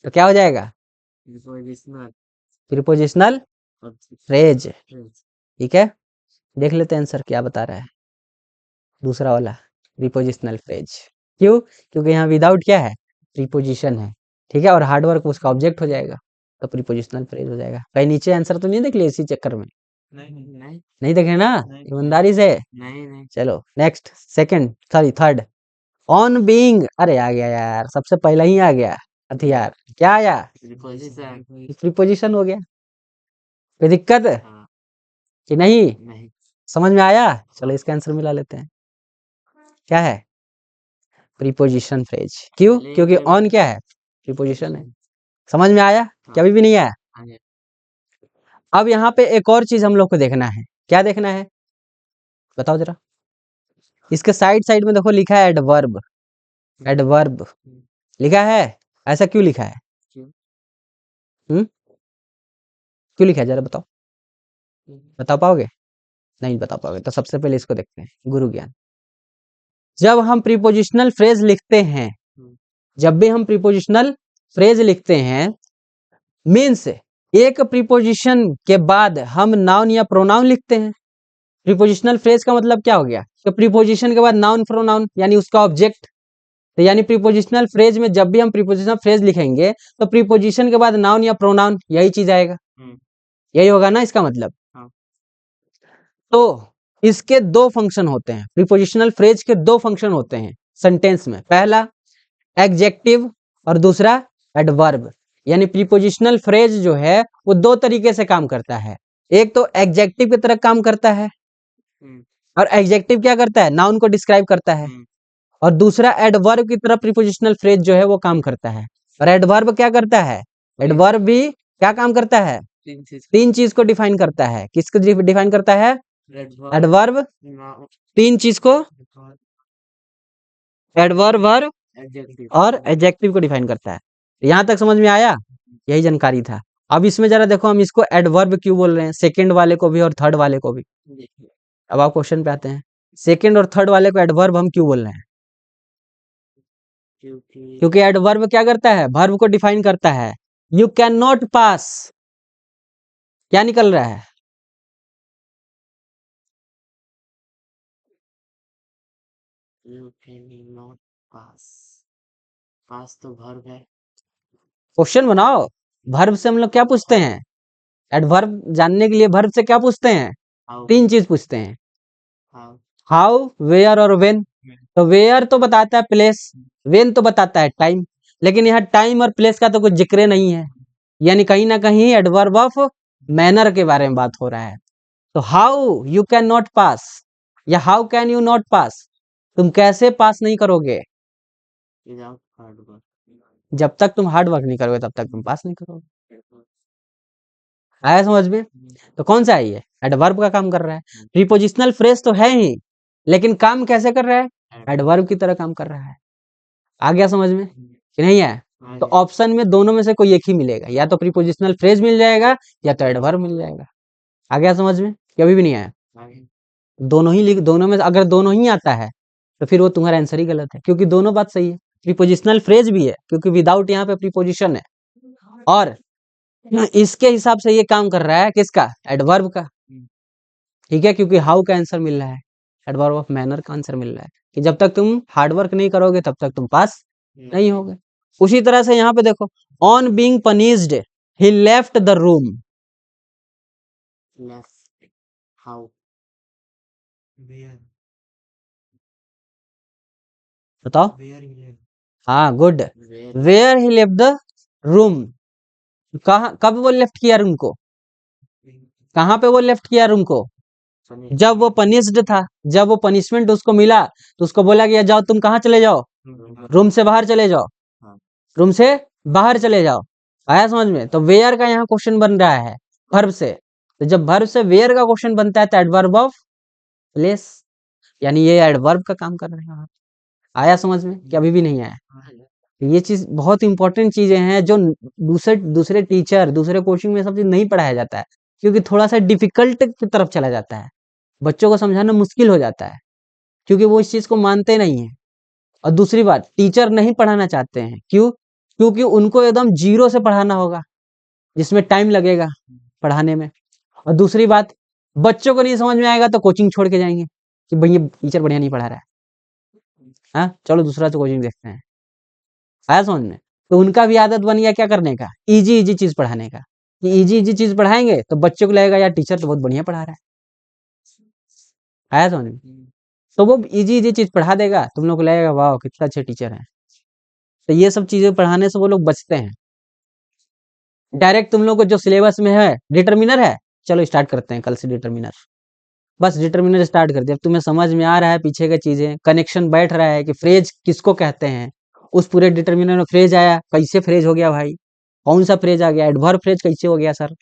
तो क्या हो जाएगा, प्रिपोजिशनल प्रीपोजिशनल फ्रेज। ठीक है, देख लेते हैं आंसर क्या बता रहा है। दूसरा वाला प्रीपोजिशनल फ्रेज, क्यों, क्योंकि यहाँ विदाउट क्या है, प्रीपोजिशन है। ठीक है, और हार्ड वर्क उसका ऑब्जेक्ट हो जाएगा तो प्रीपोजिशनल फ्रेज हो जाएगा। कहीं नीचे आंसर तो नहीं देख लिया इसी चक्कर में, नहीं नहीं देखे ना, ईमानदारी से। नहीं चलो next, second sorry third, on being, अरे आ गया यार, सबसे पहला ही आ गया हथियार, क्या आया, प्रिपोजिशन प्रीपोजिशन हो गया। कोई दिक्कत हाँ कि नहीं, नहीं समझ में आया। चलो इसका आंसर मिला लेते हैं, क्या है, प्रीपोजिशन फ्रेज। क्यों, चलिए, क्योंकि चलो। ऑन क्या है, प्रीपोजिशन है। समझ में आया कि अभी भी नहीं आया। आगे अब यहाँ पे एक और चीज हम लोग को देखना है, क्या देखना है बताओ जरा। इसके साइड साइड में देखो लिखा है एडवर्ब, एडवर्ब लिखा है, ऐसा क्यों लिखा है, क्यों? क्यों लिखा है जरा बताओ, बता पाओगे, नहीं बता पाओगे तो सबसे पहले इसको देखते हैं, गुरु ज्ञान। जब हम प्रीपोजिशनल फ्रेज लिखते हैं, जब भी हम प्रीपोजिशनल फ्रेज लिखते हैं, मीन्स एक प्रीपोजिशन के बाद हम नाउन या प्रोनाउन लिखते हैं। प्रीपोजिशनल फ्रेज का मतलब क्या हो गया, तो प्रीपोजिशन के बाद नाउन प्रोनाउन यानी उसका ऑब्जेक्ट। तो यानी प्रीपोजिशनल फ्रेज में जब भी हम प्रीपोजिशनल फ्रेज लिखेंगे तो प्रीपोजिशन के बाद नाउन या प्रोनाउन, यही चीज आएगा, यही होगा ना इसका मतलब। हाँ। तो इसके दो फंक्शन होते हैं, प्रीपोजिशनल फ्रेज के दो फंक्शन होते हैं सेंटेंस में, पहला एडजेक्टिव और दूसरा एडवर्ब। यानी प्रीपोजिशनल फ्रेज जो है वो दो तरीके से काम करता है, एक तो एडजेक्टिव की तरह काम करता है, और एडजेक्टिव क्या करता है, नाउन को डिस्क्राइब करता है, और दूसरा एडवर्ब की तरह प्रीपोजिशनल फ्रेज जो है वो काम करता है। और एडवर्ब क्या करता है, एडवर्ब भी क्या काम करता है, तीन चीज को डिफाइन करता है। किसको डिफाइन करता है, एडवर्ब तीन चीज को, एडवर्ब वर्ब और एडजेक्टिव को डिफाइन करता है। यहाँ तक समझ में आया, यही जानकारी था। अब इसमें जरा देखो हम इसको एडवर्ब क्यों बोल रहे हैं, सेकंड वाले को भी और थर्ड वाले को भी। अब आप क्वेश्चन पे आते हैं, सेकंड और थर्ड वाले को एडवर्ब हम क्यों बोल रहे हैं, क्योंकि एडवर्ब क्या करता है, वर्ब को डिफाइन करता है। यू कैन नॉट पास, क्या निकल रहा है, यू कैन नॉट पास, पास तो वर्ब है। क्वेश्चन बनाओ। वर्ब से हम लोग क्या पूछते हैं, एडवर्ब जानने के लिए वर्ब से क्या पूछते हैं, तीन चीज पूछते हैं, हाउ, वेयर और व्हेन। तो वेयर तो बताता है प्लेस, व्हेन तो बताता है टाइम, लेकिन यहाँ टाइम और प्लेस का तो कुछ जिक्र नहीं है, यानी कहीं ना कहीं एडवर्ब ऑफ मैनर के बारे में बात हो रहा है। तो how you can not pass या how can you not pass, तुम कैसे पास नहीं करोगे, विदाउट हार्ड वर्क, जब तक तुम हार्ड वर्क नहीं करोगे तब तक तुम पास नहीं करोगे। आया समझ में। तो कौन सा है ये, एडवर्ब का काम कर रहा है। प्रीपोजिशनल फ्रेज तो है ही, लेकिन काम कैसे कर रहा है, एडवर्ब की तरह काम कर रहा है। आ गया समझ में कि नहीं है। हाँ तो जी, ऑप्शन में दोनों में से कोई एक ही मिलेगा, या तो प्रीपोजिशनल फ्रेज मिल जाएगा या तो एडवर्ब मिल जाएगा। आ गया समझ में कि अभी भी नहीं आया? हाँ जी, दोनों ही लिख, दोनों में से अगर दोनों ही आता है तो फिर वो तुम्हारा आंसर ही गलत है, क्योंकि दोनों बात सही है। प्रीपोजिशनल फ्रेज भी है क्योंकि विदाउट यहाँ पे प्रीपोजिशन है, और इसके हिसाब से ये काम कर रहा है किसका? एडवर्ब का। ठीक है, क्योंकि हाउ का आंसर मिल रहा है, एडवर्ब ऑफ मैनर का आंसर मिल रहा है कि जब तक तुम हार्डवर्क नहीं करोगे तब तक तुम पास नहीं होगे। उसी तरह से यहाँ पे देखो, on being punished he left the room. Left, how, where बताओ। वेयर ही लिव हाँ, good. Where, where he left the room, कहाँ, कब वो लेफ्ट किया रूम को? कहाँ पे वो लेफ्ट किया रूम को? जब वो पनिश्ड था, जब वो पनिशमेंट उसको मिला तो उसको बोला गया जाओ तुम कहाँ चले जाओ? रूम से बाहर चले जाओ, हाँ। रूम से बाहर चले जाओ। आया समझ में? तो वेयर का यहाँ क्वेश्चन बन रहा है वर्ब से, तो जब वर्ब से वेयर का क्वेश्चन बनता है तो एडवर्ब ऑफ प्लेस, यानी ये एडवर्ब का काम कर रहे हैं। आया समझ में कि अभी भी नहीं आया? ये चीज बहुत इंपॉर्टेंट चीजें हैं जो दूसरे दूसरे टीचर, दूसरे कोचिंग में सब चीज नहीं पढ़ाया जाता है, क्योंकि थोड़ा सा डिफिकल्ट की तरफ चला जाता है, बच्चों को समझाना मुश्किल हो जाता है, क्योंकि वो इस चीज को मानते नहीं है। और दूसरी बात, टीचर नहीं पढ़ाना चाहते हैं, क्यों? क्योंकि उनको एकदम जीरो से पढ़ाना होगा, जिसमें टाइम लगेगा पढ़ाने में। और दूसरी बात, बच्चों को नहीं समझ में आएगा तो कोचिंग छोड़ के जाएंगे कि भैया टीचर बढ़िया नहीं पढ़ा रहा है, हाँ चलो दूसरा तो कोचिंग देखते हैं। आया समझ में? तो उनका भी आदत बन गया क्या करने का? इजी इजी चीज पढ़ाने का, कि इजी इजी चीज पढ़ाएंगे तो बच्चों को लगेगा यार टीचर तो बहुत बढ़िया पढ़ा रहा है। आया समझ में? तो वो इजी इजी चीज पढ़ा देगा, तुम लोग को लगेगा वाह कितना अच्छे टीचर है। तो ये सब चीजें पढ़ाने से वो लोग बचते हैं। डायरेक्ट तुम लोग को जो सिलेबस में है डिटर्मिनर है, चलो स्टार्ट करते हैं कल से डिटर्मिनर, बस डिटर्मिनर स्टार्ट कर दिया। अब तुम्हें समझ में आ रहा है पीछे की चीजें, कनेक्शन बैठ रहा है कि फ्रेज किसको कहते हैं। उस पूरे डिटर्मिनर में फ्रेज आया, कैसे फ्रेज हो गया भाई, कौन सा फ्रेज आ गया, एडवर्ब फ्रेज कैसे हो गया सर?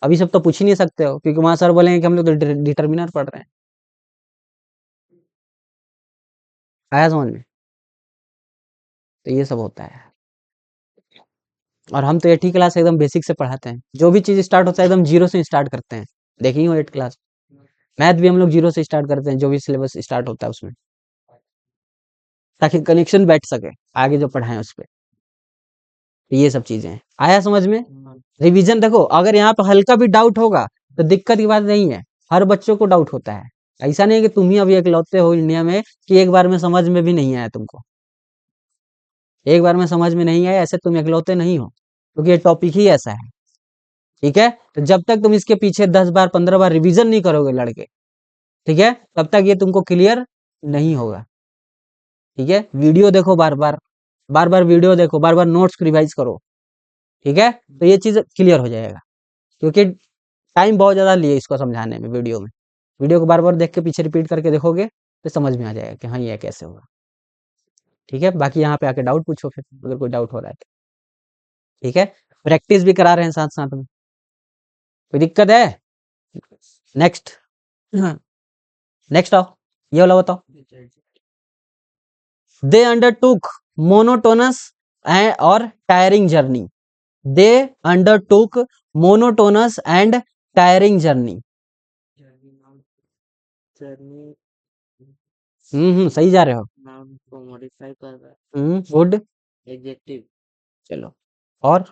अभी सब तो पूछ ही नहीं सकते हो, क्योंकि वहां सर बोलेंगे कि हम लोग तो डिटर्मिनर पढ़ रहे हैं। आया समझ में? तो ये सब होता है। और हम तो 8वीं क्लास एकदम बेसिक से पढ़ाते हैं, जो भी चीज स्टार्ट होता है एकदम जीरो से स्टार्ट करते हैं। देखी हो 8 क्लास, मैथ भी हम लोग जीरो से स्टार्ट करते हैं, जो भी सिलेबस स्टार्ट होता है उसमें, ताकि कनेक्शन बैठ सके आगे जो पढ़ाएं उस पर। तो ये सब चीजें हैं। आया समझ में? रिवीजन देखो, अगर यहाँ पे हल्का भी डाउट होगा तो दिक्कत की बात नहीं है, हर बच्चों को डाउट होता है। ऐसा नहीं है कि तुम ही अभी इकलौते हो इंडिया में कि एक बार में समझ में भी नहीं आया तुमको, एक बार में समझ में नहीं आया, ऐसे तुम इकलौते नहीं हो, क्योंकि ये टॉपिक ही ऐसा है। ठीक है, तो जब तक तुम इसके पीछे 10 बार 15 बार रिवीजन नहीं करोगे लड़के, ठीक है, तब तक ये तुमको क्लियर नहीं होगा। ठीक है, वीडियो देखो बार बार, बार बार वीडियो देखो, बार बार नोट्स रिवाइज करो। ठीक है, तो ये चीज क्लियर हो जाएगा, क्योंकि टाइम बहुत ज्यादा लिए इसको समझाने में। वीडियो में, वीडियो को बार बार देख के पीछे रिपीट करके देखोगे तो समझ में आ जाएगा कि हाँ ये कैसे होगा। ठीक है, बाकी यहाँ पे आके डाउट पूछो फिर, अगर कोई डाउट हो रहा है तो। ठीक है, प्रैक्टिस भी करा रहे हैं साथ साथ में, कोई दिक्कत है? नेक्स्ट, नेक्स्ट आओ, ये वाला बताओ। दे अंडरटुक मोनोटोनस और tiring journey, they undertook monotonous and tiring journey. Journey, सही जा रहे हो। नाउन को मॉडिफाई कर रहा है, गुड, एडजेक्टिव, चलो, और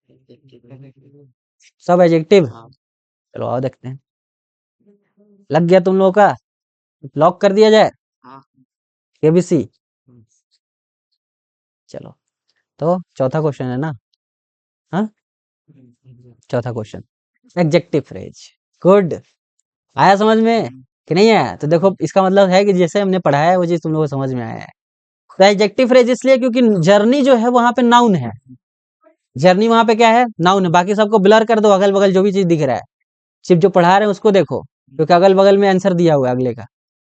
एडजेक्टिव, सब एडजेक्टिव। हाँ, चलो आओ देखते हैं, लग गया तुम लोगों का, लॉक कर दिया जाए हाँ, एबीसी। चलो, तो चौथा क्वेश्चन है ना? हाँ, चौथा क्वेश्चन, एडजेक्टिव फ्रेज। गुड, आया समझ में कि नहीं आया? तो देखो इसका मतलब है कि जैसे हमने पढ़ाया है वो चीज तुम लोगों को समझ में आया है। तो एडजेक्टिव फ्रेज इसलिए क्योंकि जर्नी जो है वहां पे नाउन है, जर्नी वहां पे क्या है? नाउन है। बाकी सबको ब्लर कर दो, अगल बगल जो भी चीज दिख रहा है, सिर्फ जो पढ़ा रहे हैं उसको देखो, क्योंकि अगल बगल में आंसर दिया हुआ है अगले का।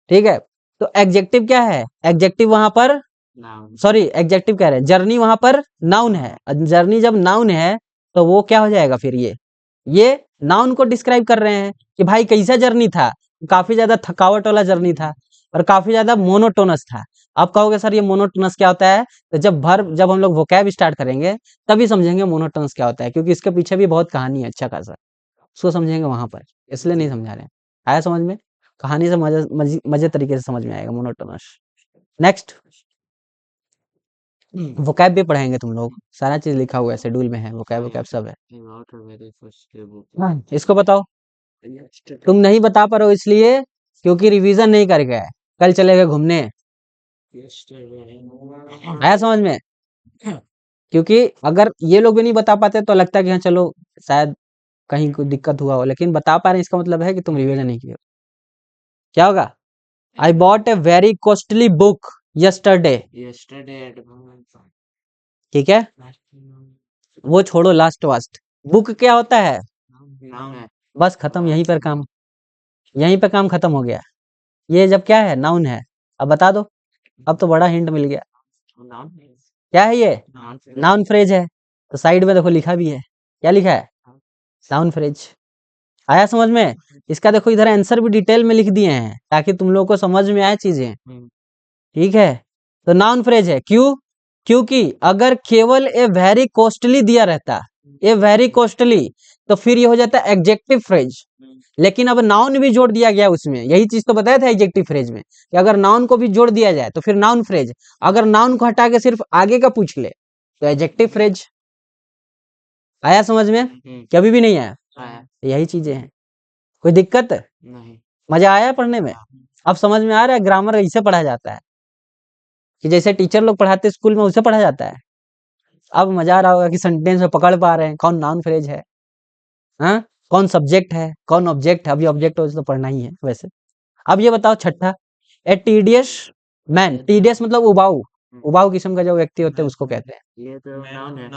ठीक है, तो एडजेक्टिव क्या है? एडजेक्टिव वहां पर, नाउन, सॉरी एडजेक्टिव कह रहे हैं, जर्नी वहां पर नाउन है। जर्नी जब नाउन है तो वो क्या हो जाएगा फिर? ये नाउन को डिस्क्राइब कर रहे हैं कि भाई कैसा जर्नी था, काफी ज्यादा थकावट वाला जर्नी था और काफी ज्यादा मोनोटोनस था। आप कहोगे सर ये मोनोटोनस क्या होता है, तो जब हम लोग वोकैब स्टार्ट करेंगे तभी समझेंगे मोनोटोनस क्या होता है, क्योंकि इसके पीछे भी बहुत कहानी है अच्छा खासा, उसको समझेंगे वहां पर, इसलिए नहीं समझा रहे हैं। आया समझ में? कहानी से मजे तरीके से समझ में आएगा मोनोटोनस। नेक्स्ट, वोकैब भी पढ़ाएंगे तुम लोग, सारा चीज लिखा हुआ है शेड्यूल में है, वोकैब वोकैब सब है। Not a very first book. हाँ, इसको बताओ। Yesterday. तुम नहीं बता पा रहे हो इसलिए क्योंकि रिवीजन नहीं कर गए, कल चले गए घूमने। Yesterday. आया समझ में? क्योंकि अगर ये लोग भी नहीं बता पाते तो लगता है कि हाँ चलो शायद कहीं कोई दिक्कत हुआ हो, लेकिन बता पा रहे हैं इसका मतलब है कि तुम रिवीजन नहीं किए हो। क्या होगा? I bought a very costly book yesterday. Yesterday advance. ठीक है, वो छोड़ो लास्ट वास्ट। बुक क्या होता है? Noun. बस खत्म, यहीं पर काम, यहीं पे काम खत्म हो गया। ये जब क्या है? नाउन है। अब बता दो, अब तो बड़ा हिंट मिल गया। Noun. क्या है ये? Noun. नाउन फ्रेज है। तो साइड में देखो लिखा भी है, क्या लिखा है? Noun phrase. आया समझ में? इसका देखो इधर आंसर भी डिटेल में लिख दिए हैं ताकि तुम लोगों को समझ में आए चीजें। ठीक है, तो नाउन फ्रेज है। क्यों? क्योंकि अगर केवल ए वेरी कॉस्टली दिया रहता, ए वेरी कॉस्टली, तो फिर ये हो जाता है एडजेक्टिव फ्रेज। लेकिन अब नाउन भी जोड़ दिया गया उसमें, यही चीज तो बताया था एडजेक्टिव फ्रेज में कि अगर नाउन को भी जोड़ दिया जाए तो फिर नाउन फ्रेज। अगर नाउन को हटा के सिर्फ आगे का पूछ ले तो एडजेक्टिव फ्रेज। आया समझ में कि अभी भी नहीं आया? आया। यही चीजें हैं, कोई दिक्कत? नहीं। मजा आया पढ़ने में? अब समझ में आ रहा है ग्रामर ऐसे पढ़ा जाता है कि जैसे टीचर लोग पढ़ाते स्कूल में उसे पढ़ा जाता है। अब मजा आ रहा होगा कि सेंटेंस में पकड़ पा रहे हैं कौन नाउन फ्रेज है, हाँ कौन सब्जेक्ट है, कौन ऑब्जेक्ट है। अभी ऑब्जेक्ट तो पढ़ना ही है वैसे। अब ये बताओ छठा, ए टीडियस मैन। टीडियस मतलब उबाऊ, उबाऊ किस्म का जो व्यक्ति होते हैं उसको कहते हैं। ये तो नाउन है।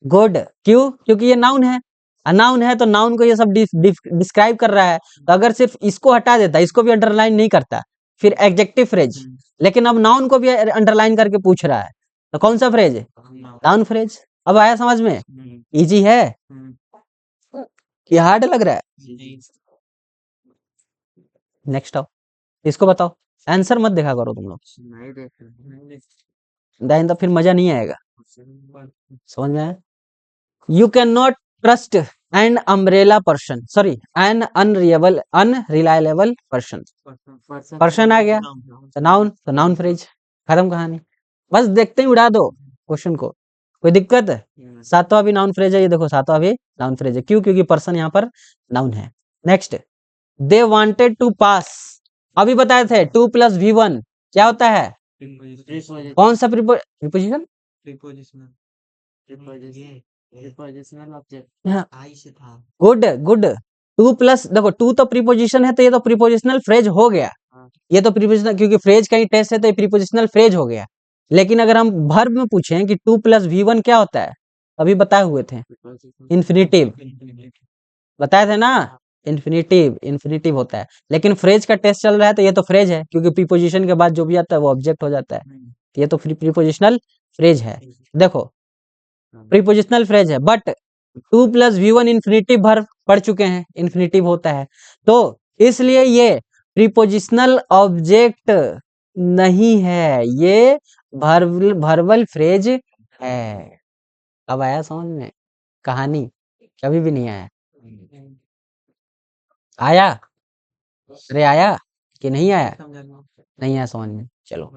गुड। क्यों? क्योंकि ये नाउन है। नाउन है तो नाउन को ये सब डिस्क्राइब कर रहा है, तो अगर सिर्फ इसको हटा देता, इसको भी अंडरलाइन नहीं करता, फिर एडजेक्टिव फ्रेज। लेकिन अब नाउन को भी अंडरलाइन करके पूछ रहा है, तो कौन सा फ्रेज? Noun phrase. अब आया समझ में? इजी है कि हार्ड लग रहा है? नेक्स्ट आओ, इसको बताओ। आंसर मत देखा करो तुम लोग, नहीं देख देन तो फिर मजा नहीं आएगा। समझ में आया? You can not trust an umbrella person, sorry an unreliable person. Person आ गया तो नाउन फ्रेज, खत्म कहानी। बस देखते ही उड़ा दो क्वेश्चन को, कोई दिक्कत? सातवां भी नाउन फ्रेज है, ये देखो सातवां भी नाउन फ्रेज है। क्यों? क्योंकि पर्सन यहाँ पर नाउन है। नेक्स्ट, दे वांटेड टू पास। अभी बताए थे 2+V1 क्या होता है? कौन सा प्रीपोजिशन? Prepositional object. आई से था। Good good. 2+ देखो 2 तो प्रीपोजिशन है, तो ये तो प्रीपोजिशनल फ्रेज हो गया। ये तो प्रीपोजिशनल, क्योंकि फ्रेज का ही टेस्ट है तो ये प्रीपोजिशनल फ्रेज हो गया। लेकिन अगर हम वर्ब में पूछें कि 2+V1 क्या होता है, अभी बताए हुए थे इन्फिनिटिव, बताए थे ना, इन्फिनिटिव इन्फिनिटिव होता है। लेकिन फ्रेज का टेस्ट चल रहा है तो ये तो फ्रेज है, क्योंकि प्रीपोजिशन के बाद जो भी आता है वो ऑब्जेक्ट हो जाता है। ये तो प्रीपोजिशनल फ्रेज है। देखो प्रीपोजिशनल फ्रेज है, बट 2+V1 इन्फिनिटिव वर्ब पढ़ चुके हैं, इन्फिनिटिव होता है, तो इसलिए ये प्रीपोजिशनल ऑब्जेक्ट नहीं है, ये वर्बल फ्रेज है। अब आया समझ में कहानी? कभी भी नहीं आया? आया? अरे आया कि नहीं आया? नहीं आया समझ में? चलो,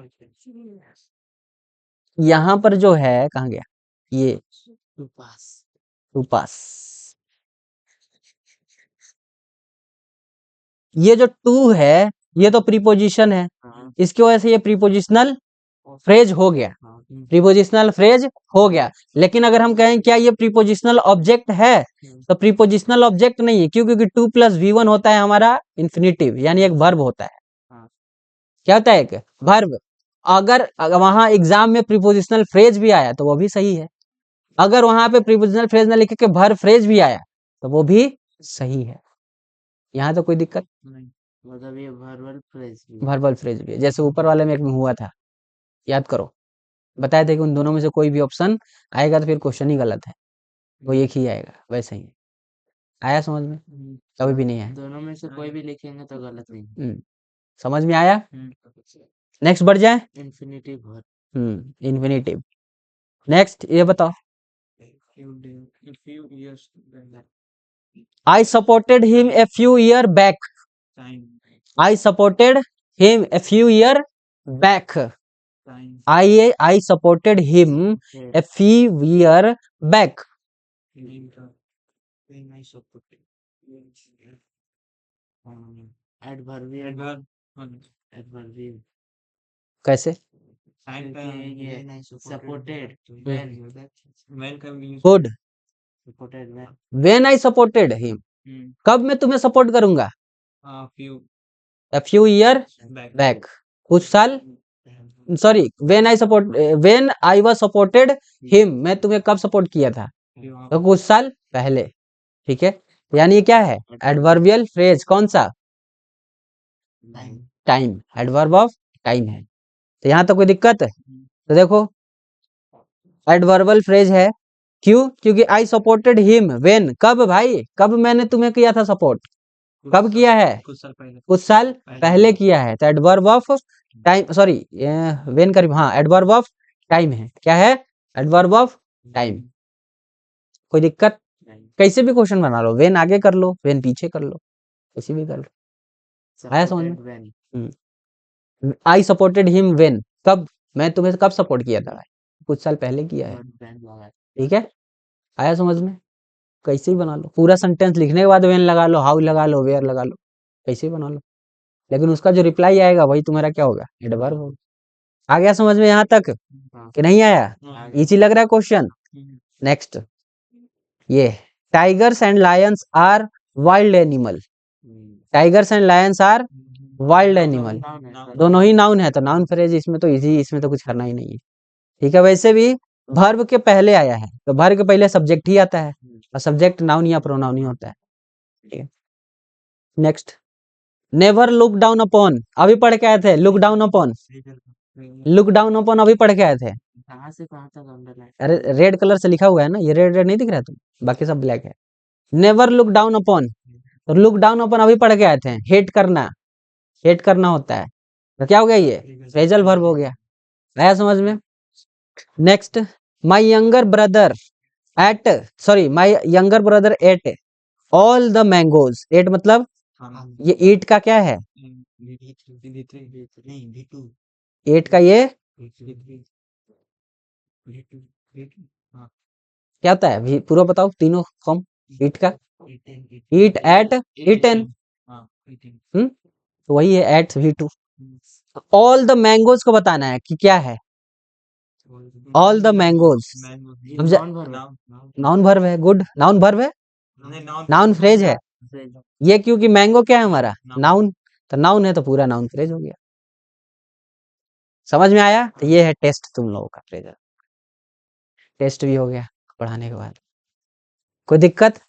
यहाँ पर जो है कहाँ गया ये? टू पास। ये जो टू है ये तो प्रीपोजिशन है, इसकी वजह से ये प्रीपोजिशनल फ्रेज हो गया, प्रीपोजिशनल फ्रेज हो गया। लेकिन अगर हम कहें क्या ये प्रीपोजिशनल ऑब्जेक्ट है, तो प्रीपोजिशनल ऑब्जेक्ट नहीं है। क्यों? क्योंकि 2+V1 होता है हमारा इन्फिनिटिव, यानी एक वर्ब होता है। क्या होता है? एक वर्ब। अगर वहां एग्जाम में प्रीपोजिशनल फ्रेज भी आया तो वो भी सही है, अगर वहां पे प्रीपोजिशनल फ्रेज ना लिखे के वर्ब फ्रेज भी आया तो वो भी सही है। यहाँ तो कोई दिक्कत? मतलब ये वर्बल फ्रेज भी वर्बल फ्रेज भी है, जैसे ऊपर वाले में एक में हुआ था, याद करो, बताए थे कि उन दोनों में से कोई भी ऑप्शन आएगा तो फिर क्वेश्चन ही गलत है, वो एक ही आएगा, वैसे ही। आया समझ में? कभी भी नहीं आया? दोनों में से कोई भी लिखेंगे तो गलत नहीं। समझ में आया? हम्म, नेक्स्ट बढ़ जाए। Infinitive verb, infinitive. नेक्स्ट ये बताओ। few years back, I supported him a few year back. time, I supported him a few year back. time, I supported him a few year back. time का when I supported, adverbial, adverb, हाँ, adverbial, कैसे? time का ये supported, when का use good. Supported when, When I supported him. कब मैं तुम्हें support करूंगा? few A few year back, back. कुछ साल, sorry, when I was supported him, मैं तुम्हें कब सपोर्ट किया था? few तो कुछ साल पहले। ठीक है, यानी ये क्या है? Adverbial phrase. कौन सा? Time, time. Adverb of time है। तो यहाँ तक कोई दिक्कत है? तो देखो एडवर्बल फ्रेज है। क्यों? क्योंकि आई सपोर्टेड हिम व्हेन, कब भाई? कब मैंने तुम्हें किया था सपोर्ट? कब किया है? कुछ साल पहले, कुछ साल पहले किया है। तो adverb of time, sorry when करीब, हाँ एडवर्ब ऑफ टाइम है। क्या है? Adverb of time. कोई दिक्कत? कैसे भी क्वेश्चन बना लो, व्हेन आगे कर लो, व्हेन पीछे कर लो, कैसे भी कर लो। आया समझ में? Supported when, I supported him when, कब? मैं तुम्हें कब सपोर्ट किया था? कुछ साल पहले किया है। व्हेन लगा, ठीक है, आया समझ में? कैसे ही बना लो, पूरा सेंटेंस लिखने के बाद व्हेन लगा लो, हाउ लगा लो, वेयर लगा लो, कैसे ही बना लो, लेकिन उसका जो रिप्लाई आएगा वही तुम्हारा क्या होगा? एडवर्ब होगा। आ गया समझ में यहाँ तक कि नहीं आया? आगे, इजी लग रहा है क्वेश्चन? नेक्स्ट, ये tigers and lions are wild animal. Tigers and lions are wild animal. दोनों ही नाउन है, तो नाउन फ्रेज इसमें तो इजी, इसमें तो कुछ करना ही नहीं है। ठीक है, वैसे भी वर्ब के पहले आया है, तो वर्ब के पहले सब्जेक्ट ही आता है, और सब्जेक्ट नाउन या प्रोनाउन ही होता है। ठीक है, next, never look down upon, अभी पढ़ के आए थे। Look down upon, look down upon अभी पढ़ के आए थे। कहाँ से कहाँ तक अंडरलाइन, अरे रेड कलर से लिखा हुआ है ना, ये रेड रेड नहीं दिख रहा है तुम, बाकी सब ब्लैक है। नेवर लुक डाउन अपॉन, तो लुक डाउन अपॉन अभी पढ़ के आए थे। हेट करना, हेट करना होता है, तो क्या हो गया? ये फ्रेजल वर्ब हो गया। आया समझ में? Next, my younger brother ate, sorry my younger brother ate all the mangoes. Ate मतलब ये ईट का क्या है? एट का ये क्या होता है? पूरा बताओ, तीनों फॉर्म ईट का। ईट, एट, ईटन, तो वही है eight V2। All the mangoes को बताना है कि क्या है? All the mangoes noun verb है। गुड, नाउन वर्ब है, नाउन फ्रेज है ये, क्योंकि मैंगो क्या है हमारा? नाउन, तो नाउन है तो पूरा नाउन फ्रेज हो गया। समझ में आया? तो ये है टेस्ट तुम लोगों का, फ्रेजर टेस्ट भी हो गया पढ़ाने के बाद। कोई दिक्कत?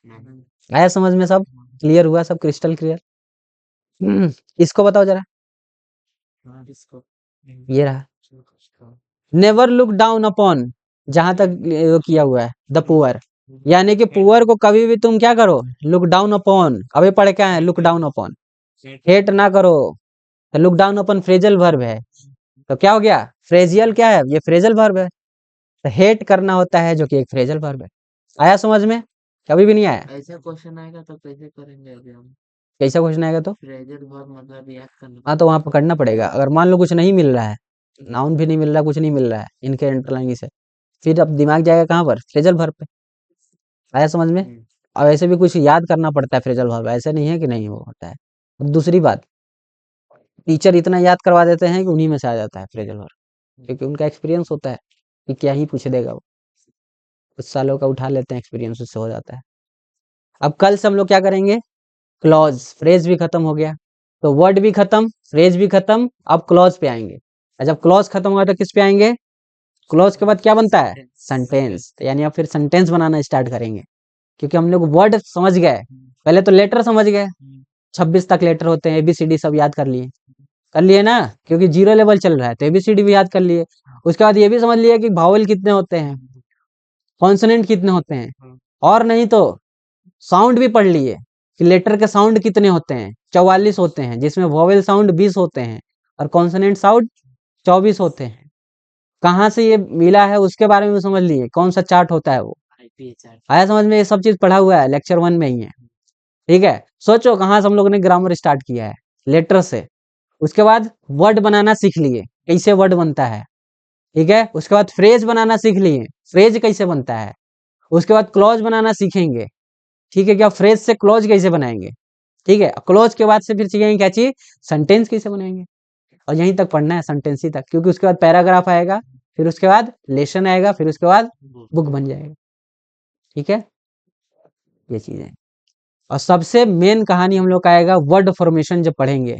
आया समझ में? सब क्लियर हुआ? सब क्रिस्टल क्लियर? इसको बताओ जरा, ये रहा नेवर लुक डाउन अपॉन, जहां तक वो किया हुआ है द पुअर, यानी कि पुअर को कभी भी तुम क्या करो? लुक डाउन अपॉन, अभी पढ़ के आए लुक डाउन अपॉन, हेट ना करो। तो look down upon phrasal verb है, तो क्या हो गया? फ्रेजियल क्या है? ये फ्रेजल वर्ब है। तो हेट करना होता है, जो कि एक फ्रेजल वर्ब है। आया समझ में? कभी भी नहीं आया? ऐसा क्वेश्चन आएगा तो कैसे करेंगे अभी हम? कैसा क्वेश्चन आएगा तो? फ्रेजल वर्ब मतलब याद करना, हाँ, तो वहां पकड़ना पड़ेगा। अगर मान लो कुछ नहीं मिल रहा है, नाउन भी नहीं मिल रहा, कुछ नहीं मिल रहा है इनके अंडरलाइंग से, फिर अब दिमाग जाएगा कहाँ पर? फ्रेजल वर्ब पे। आया समझ में? और ऐसे भी कुछ याद करना पड़ता है फ्रेजल वर्ब, ऐसे नहीं है कि नहीं वो होता है। अब दूसरी बात, टीचर इतना याद करवा देते हैं कि उन्हीं में से आ जाता है फ्रेजल वर्ब, क्योंकि उनका एक्सपीरियंस होता है कि क्या ही पूछ देगा वो, कुछ सालों का उठा लेते हैं एक्सपीरियंस, उससे हो जाता है। अब कल से हम लोग क्या करेंगे? क्लॉज, फ्रेज भी खत्म हो गया, तो वर्ड भी खत्म, फ्रेज भी खत्म, अब क्लॉज पे आएंगे। और जब क्लॉज खत्म हुआ तो किस पे आएंगे? क्लॉज के बाद क्या बनता है? सेंटेंस। तो यानी अब फिर सेंटेंस बनाना स्टार्ट करेंगे, क्योंकि हम लोग वर्ड समझ गए, पहले तो लेटर समझ गए, 26 तक लेटर होते हैं, ABCD सब याद कर लिए ना, क्योंकि 0 लेवल चल रहा है तो ABCD भी याद कर लिए। उसके बाद ये भी समझ लिया कि भावल कितने होते हैं, कॉन्सोनेंट कितने होते हैं, और नहीं तो साउंड भी पढ़ लिए कि लेटर के साउंड कितने होते हैं, 44 होते हैं, जिसमें वोवेल साउंड 20 होते हैं और कॉन्सोनेंट साउंड 24 होते हैं। कहाँ से ये मिला है उसके बारे में समझ लिए, कौन सा चार्ट होता है वो आईपीए चार्ट। आया समझ में, ये सब चीज पढ़ा हुआ है लेक्चर 1 में ही है। ठीक है, सोचो कहाँ से हम लोगों ने ग्रामर स्टार्ट किया है, लेटर से। उसके बाद वर्ड बनाना सीख लिए, कैसे वर्ड बनता है। ठीक है, उसके बाद फ्रेज बनाना सीख लिए, फ्रेज कैसे बनता है। उसके बाद क्लॉज बनाना सीखेंगे। ठीक है, क्या फ्रेज से क्लॉज कैसे बनाएंगे। ठीक है, क्लॉज के बाद से फिर सीखेंगे क्या चीज, सेंटेंस कैसे बनाएंगे। और यहीं तक पढ़ना है, सेंटेंस ही तक, क्योंकि उसके बाद पैराग्राफ आएगा, फिर उसके बाद लेसन आएगा, फिर उसके बाद बुक बन जाएगा। ठीक है, ये चीजें। और सबसे मेन कहानी हम लोग का आएगा वर्ड फॉर्मेशन जब पढ़ेंगे,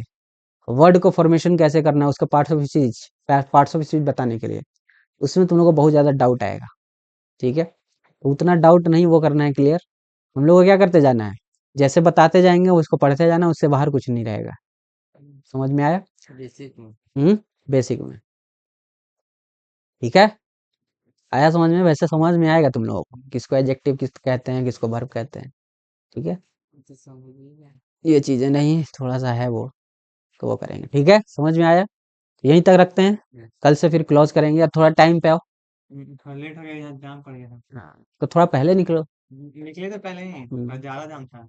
वर्ड को फॉर्मेशन कैसे करना है, उसका पार्ट्स ऑफ स्पीच बताने के लिए, उसमें तुम लोग को बहुत ज्यादा डाउट आएगा। ठीक है, तो उतना डाउट नहीं वो करना है क्लियर। हम लोग को क्या करते जाना है, जैसे बताते जाएंगे उसको पढ़ते जाना, उससे बाहर कुछ नहीं रहेगा। समझ में आया। बेसिक में। बेसिक में। ठीक है, आया समझ में। वैसे समझ में आएगा तुम लोगों को, किसको एडजेक्टिव किस कहते हैं, किसको वर्ब कहते हैं। ठीक है, तो समझ नहीं आया। ये चीजें नहीं, थोड़ा सा है वो, तो वो करेंगे। ठीक है, समझ में आया। यहीं तक रखते हैं, कल से फिर क्लोज करेंगे। अब थोड़ा टाइम पे आओ। थोड़ा लेट हो गया, यहाँ जाम पड़ गया था। तो थोड़ा पहले निकलो। निकले तो पहले ही, पर ज्यादा जाम था।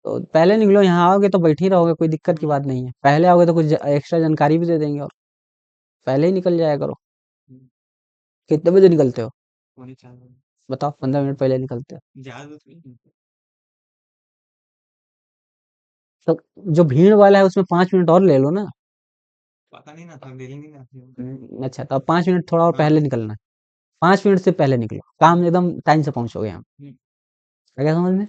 तो पहले निकलो, यहाँ आओगे तो बैठ ही रहोगे, कोई दिक्कत की बात नहीं है। पहले आओगे तो कुछ एक्स्ट्रा जानकारी भी दे देंगे, और पहले ही निकल जाया करो। कितने बजे निकलते हो, पौने 4 बजे। बताओ, 15 मिनट पहले निकलते हो। ज्यादा तो नहीं। तो जो भीड़ वाला है उसमें 5 मिनट और ले लो ना। पता नहीं ना था, डेली नहीं आती है। अच्छा, तो अब 5 मिनट थोड़ा और हाँ। पहले निकलना है। 5 मिनट से पहले निकलो, काम एकदम टाइम से पहुंचोगे हम। हम्म। आ गया समझ में।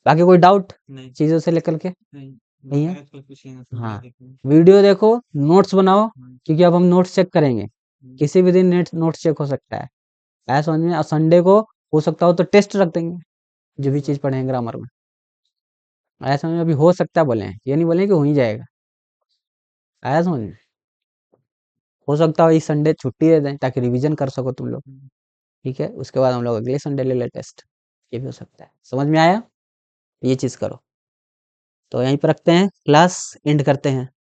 बाकी कोई डाउट नहीं चीजों से लेकर के नहीं नहीं है। तो कुछ नहीं, हाँ, देखो। वीडियो देखो, नोट्स बनाओ, हम्म। क्योंकि अब हम नोट्स चेक करेंगे। किसी भी दिन नोट्स चेक हो सकता है। आया समझ में। और संडे को हो सकता हो तो टेस्ट रख देंगे, जो भी चीज पढ़ेंगे ग्रामर में। आया समझ में। अभी हो सकता है बोले हैं, ये नहीं बोले कि हो ही जाएगा। आया समझ में। हो सकता हो इस संडे छुट्टी दे दें ताकि रिवीजन कर सको तुम लोग। ठीक है, उसके बाद हम लोग अगले संडे ले ले टेस्ट, ये भी हो सकता है। समझ में आया, ये चीज करो। तो यहीं पर रखते हैं, क्लास एंड करते हैं।